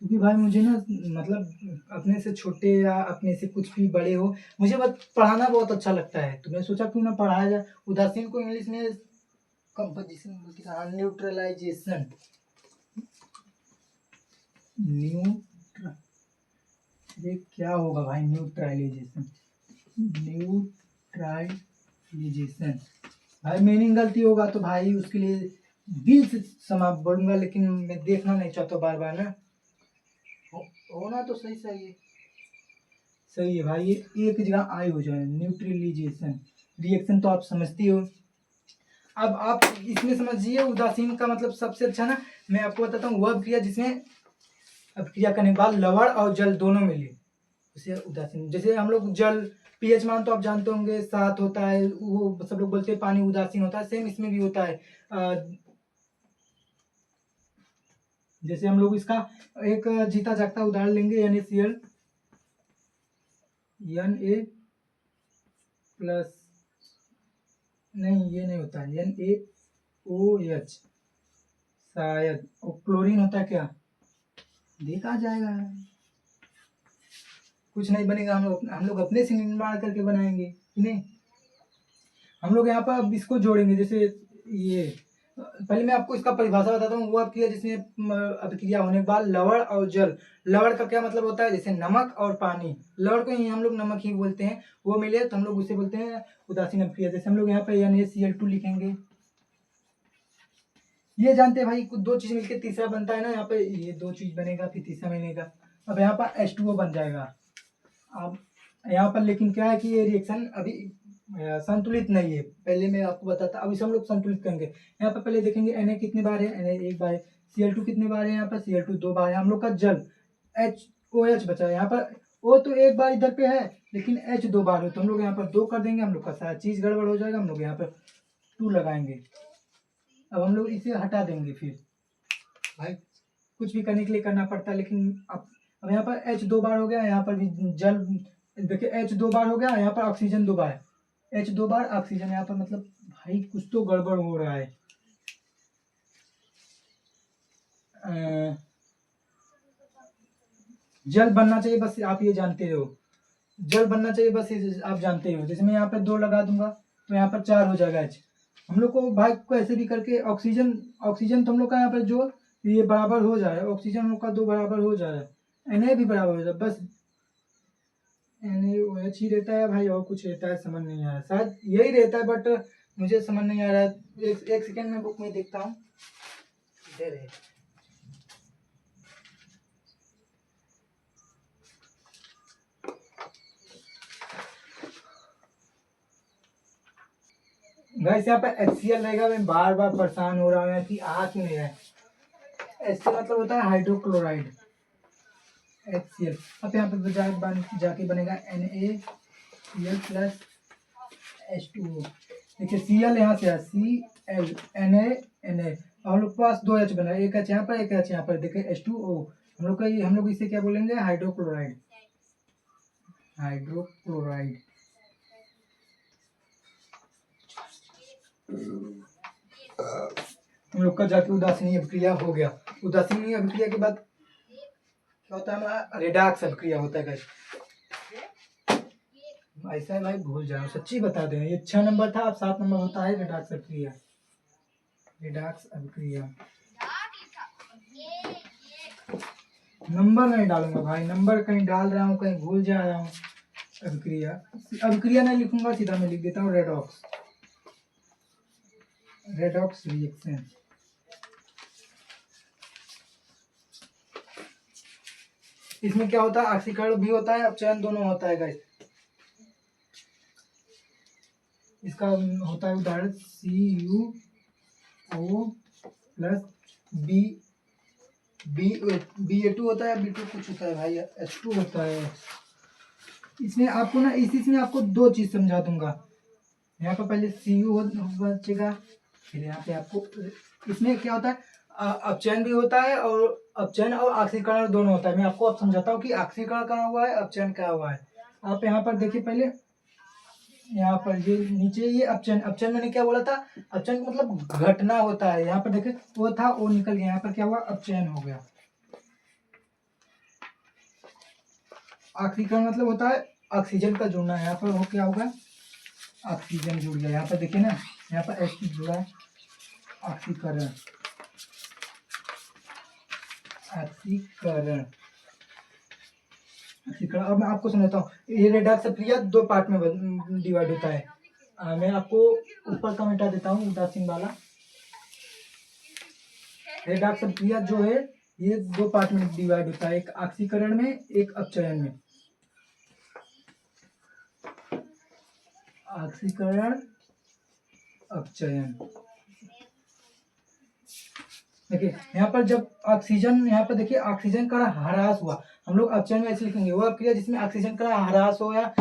क्योंकि भाई मुझे ना, मतलब अपने से छोटे या अपने से कुछ भी बड़े हो, मुझे बस पढ़ाना बहुत अच्छा लगता है, तो मैं सोचा क्यों ना पढ़ाया जाए। उदासीन को इंग्लिश में कंपोजिशन बोलते हैं, न्यूट्रलाइजेशन, ये क्या होगा भाई, न्यूट्रलाइजेशन, भाई मीनिंग गलती होगा तो भाई उसके लिए दिल से क्षमा बोलूंगा, लेकिन मैं देखना नहीं चाहता बार बार ना, होना तो सही है भाई, ये एक जगह आई हो जाए, न्यूट्रलाइजेशन। रिएक्शन तो आप समझती हो। अब आप इसमें समझिए उदासीन का मतलब सबसे अच्छा ना, मैं आपको बताता हूँ, वह अभिक्रिया जिसमें अभिक्रिया करने के बाद लवण और जल दोनों मिले, उसे उदासीन। जैसे हम लोग जल पीएच मान तो आप जानते होंगे 7 होता है, वो सब लोग बोलते हैं पानी उदासीन होता है, सेम इसमें भी होता है। जैसे हम लोग इसका एक जीता जागता उदाहरण लेंगे, NaCl, Na प्लस, नहीं ये नहीं होता है, NaOH शायद, और क्लोरीन होता है क्या, देखा जाएगा, कुछ नहीं बनेगा, हम लोग अपने से निर्माण करके बनाएंगे कि नहीं। हम लोग यहाँ पर अब इसको जोड़ेंगे, जैसे ये पहले मैं आपको इसका परिभाषा बताता हूँ। वो अभिक्रिया जिसमें अभिक्रिया होने के बाद लवण और जल, लवण का क्या मतलब होता है, जैसे नमक और पानी, लवण को ही हम लोग नमक ही बोलते हैं, वो मिले तो हम लोग उसे बोलते हैं उदासीन अभिक्रिया। जैसे हम लोग यहाँ पे NaCl2 लिखेंगे, ये जानते हैं भाई कुछ दो चीज मिलकर तीसरा बनता है ना, यहाँ पे ये दो चीज बनेगा फिर तीसरा बनेगा। अब यहाँ पर H2O बन जाएगा। अब यहाँ पर लेकिन क्या है कि ये रिएक्शन अभी संतुलित नहीं है, पहले मैं आपको बताता, अब इसे हम लोग संतुलित करेंगे। यहाँ पर पहले देखेंगे Na कितने बार है, Na एक बार है, Cl2 कितने बार है, यहाँ पर Cl2 दो बार है, हम लोग का जल HOH बचा है, यहाँ पर O तो एक बार इधर पे है लेकिन H दो बार है, तो हम लोग यहाँ पर दो कर देंगे, हम लोग का सारा चीज गड़बड़ हो जाएगा, हम लोग यहाँ पर 2 लगाएंगे। अब हम लोग इसे हटा देंगे, फिर भाई कुछ भी करने के लिए करना पड़ता है, लेकिन अब यहाँ पर H दो बार हो गया, यहाँ पर भी जल देखिए H दो बार हो गया, यहाँ पर ऑक्सीजन दो बार, H दो बार ऑक्सीजन, यहाँ पर मतलब भाई कुछ तो गड़बड़ हो रहा है। जल बनना चाहिए, बस आप ये जानते हो, जल बनना चाहिए बस आप जानते हो। जैसे मैं यहाँ पर दो लगा दूंगा तो यहाँ पर 4 हो जाएगा H। हम लोग को भाई को ऐसे भी करके ऑक्सीजन, ऑक्सीजन तो हम लोग का यहाँ पर जो ये बराबर हो जाए, ऑक्सीजन हम लोग का दो बराबर हो जाए, Na भी बराबर हो जाए, बस NaOH ही रहता है भाई, और कुछ रहता है समझ नहीं आ रहा, शायद यही रहता है बट मुझे समझ नहीं आ रहा है। एक सेकेंड में बुक में देखता हूँ, इधर है। गाइस यहाँ पे HCl रहेगा, मैं बार बार परेशान हो रहा हूँ कि आ क्यों नहीं है। HCl मतलब होता है हाइड्रोक्लोराइड, HCl। अब यहाँ पे जाके बनेगा NaCl प्लस H2O। देखिए Cl यहाँ से है, Cl Na, और हम लोग के पास दो H बना है, एक H यहाँ पर एक H यहाँ पर, देखिए H2O। हम लोग इसे क्या बोलेंगे, हाइड्रोक्लोराइड, हाइड्रोक्लोराइड। हम लोग का जाके उदासीन अभिक्रिया हो गया। उदासीन अभिक्रिया के बाद क्या होता है, हमारा रेडॉक्स अभिक्रिया होता है। ऐसा है भाई, भूल जाओ, सच्ची बता दे, ये 6 नंबर था, अब 7 नंबर होता है रेडॉक्स अभिक्रिया, रेडॉक्स अभिक्रिया। नंबर नहीं डालूंगा भाई, नंबर कहीं डाल रहा हूँ कहीं भूल जा रहा हूँ। अभिक्रिया, अभिक्रिया नहीं लिखूंगा, सीधा मैं लिख देता हूँ रेडॉक्स, रेडॉक्स रिएक्शन। इसमें क्या होता है, ऑक्सीकरण भी होता है, अपचयन दोनों होता है गाइस। इसका होता है उदाहरण CuO प्लस Ba2 होता है, B2 कुछ होता है भाई, H2 होता है। इसमें आपको ना इसमें आपको दो चीज समझा दूंगा। यहाँ पर पहले Cu बचेगा, फिर यहाँ पे आपको इसमें क्या होता है, अपचयन भी होता है, और अपचयन और ऑक्सीकरण दोनों होता है। मैं आपको अब समझाता हूँ कि ऑक्सीकरण कहाँ हुआ है, अपचयन क्या हुआ है। आप यहाँ पर देखिए, पहले यहाँ पर ये नीचे ये अपचयन, अपचयन मैंने क्या बोला था, अपचयन मतलब घटना होता है। यहाँ पर देखिए वो था, वो निकल गया, यहाँ पर क्या हुआ, अपचयन हो गया। ऑक्सीकरण मतलब होता है ऑक्सीजन का जुड़ना, यहाँ पर हो क्या होगा, ऑक्सीजन जुड़ गया। यहाँ पर देखिए ना, यहाँ पर H जुड़ा, ऑक्सीकरण, ऑक्सीकरण, ऑक्सीकरण। अब मैं आपको समझाता हूँ, ये रेडॉक्स अभिक्रिया दो पार्ट में डिवाइड होता है। मैं आपको ऊपर का मिटा देता हूँ उदासीन वाला। रेडॉक्स अभिक्रिया जो है ये दो पार्ट में डिवाइड होता है, एक ऑक्सीकरण में, एक अपचयन में। ऑक्सीकरण, अपचयन। देखिए यहाँ पर जब ऑक्सीजन, यहाँ पर देखिए ऑक्सीजन का ह्रास हुआ, हम लोग अपचयन में ऐसे लिखेंगे, वो अभिक्रिया जिसमें ऑक्सीजन का ह्रास हो या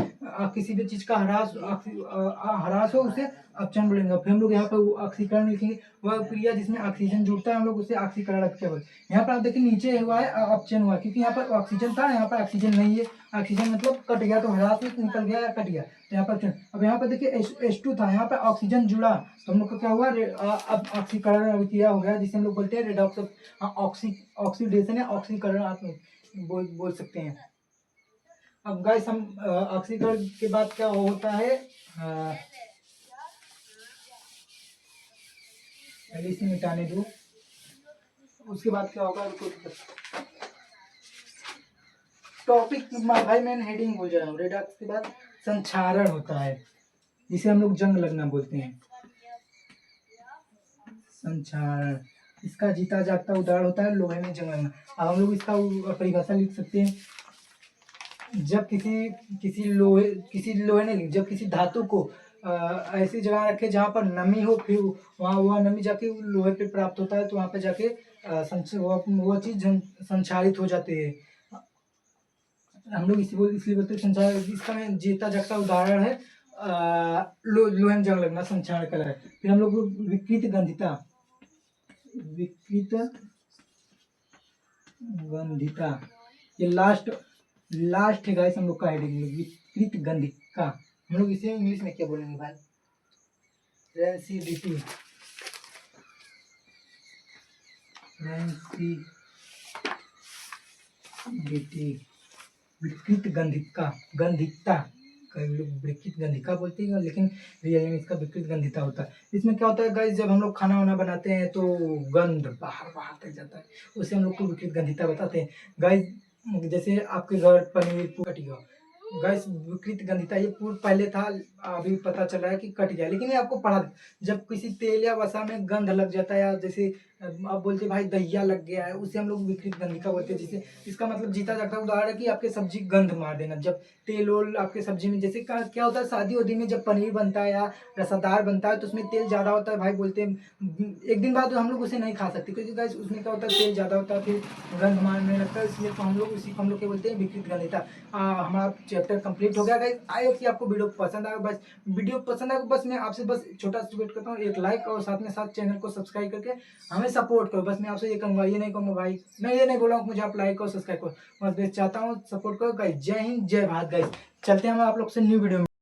किसी भी चीज का ह्रास हो उसे अपचयन बोलेंगे। फिर हम लोग यहाँ पर ऑक्सीकरण लिखेंगे, वह अभिक्रिया जिसमें ऑक्सीजन जुड़ता है हम लोग उसे ऑक्सीकरण अभिक्रिया बोलते हैं। यहाँ पर आप देखिए नीचे हुआ है अपचयन हुआ, क्योंकि यहाँ पर ऑक्सीजन था, यहाँ पर ऑक्सीजन नहीं है, ऑक्सीजन मतलब कट गया, तो ह्रास निकल गया या कट गया, तो यहाँ पर। अब यहाँ पर देखिए H2 था, यहाँ पर ऑक्सीजन जुड़ा, तो हम लोग का क्या हुआ, अब ऑक्सीकरण अभिक्रिया हो गया, जिसे हम लोग बोलते हैं रेडॉक्स ऑक्सीडेशन या ऑक्सीकरण, आप बोल सकते हैं। अब गाइस हम ऑक्सीकरण के बाद क्या होता है, पहले इसे मिटाने दो, उसके बाद क्या होगा टॉपिक भाई मैंने हेडिंग भूल जा रहा हूँ। रेडॉक्स के बाद संक्षारण होता है, जिसे हम लोग जंग लगना बोलते हैं। संक्षारण इसका जीता जागता उदाहरण होता है लोहे में जंग लगना। अब हम लोग इसका परिभाषा लिख सकते हैं, जब किसी लोहे नहीं, जब किसी धातु को ऐसी जगह रखे जहाँ पर नमी हो, फिर वहाँ वह नमी जाके लोहे पे प्राप्त होता है, तो वहाँ पे जाके वो चीज संक्षारित हो जाती है। हम लोग इसलिए बोलते हैं संक्षार। इसका मैं जीता जागता उदाहरण है लोहे में जंग लगना, संक्षारण कला है। फिर हम लोग विकृत गंधिता, विकृत गंधिता ये लास्ट है गाइस हम लोग का हेडिंग, विकृत गंधिका। हम लोग इसे इंग्लिश में क्या बोलेंगे भाई? रेंसिडिटी, विकृत गंधिकता कई लोग विकृत गंधिका बोलते हैं, लेकिन रियल में इसका विकृत गंधिता होता है। इसमें क्या होता है गाइस, जब हम लोग खाना वाना बनाते हैं तो गंध बाहर तक जाता है, उसे हम लोग को विकृत गंधिता बताते हैं गाइस। जैसे आपके घर पनीर कट गया गाइस, विकृत गंधिता ये पूर्व पहले था, अभी पता चल रहा है कि कट गया, लेकिन ये आपको पढ़ा। जब किसी तेल या वसा में गंध लग जाता है, या जैसे आप बोलते भाई दहिया लग गया है, उसे हम लोग विकृत गंधिका बोलते हैं। जिसे इसका मतलब जीता जागता उदाहरण है कि आपके सब्जी गंध मार देना। जब तेल ओल आपके सब्जी में, जैसे क्या होता है शादी वादी में जब पनीर बनता है या रसादार बनता है तो उसमें तेल ज़्यादा होता है भाई, बोलते हैं एक दिन बाद हम लोग उसे नहीं खा सकते, क्योंकि गाइस उसमें क्या होता है तेल ज़्यादा होता है, फिर गंध मारने लगता है। इसलिए तो हम लोग उसी को हम लोग क्या बोलते हैं, विकृत गंधिता। हमारा चैप्टर कंप्लीट हो गया गाइस। आई होप कि आपको वीडियो पसंद आया। बस वीडियो पसंद आया, बस मैं आपसे बस छोटा सा रिक्वेस्ट करता हूँ, एक लाइक और साथ में साथ चैनल को सब्सक्राइब करके हमें सपोर्ट करो। बस मैं आपसे ये कहूँगा, ये नहीं कहूँगा भाई, मैं ये नहीं बोला हूँ मुझे आप लाइक और सब्सक्राइब करो, बस चाहता हूँ सपोर्ट करो गाइस। जय हिंद, जय भारत गाइस। चलते हैं हम आप लोग से न्यू वीडियो में।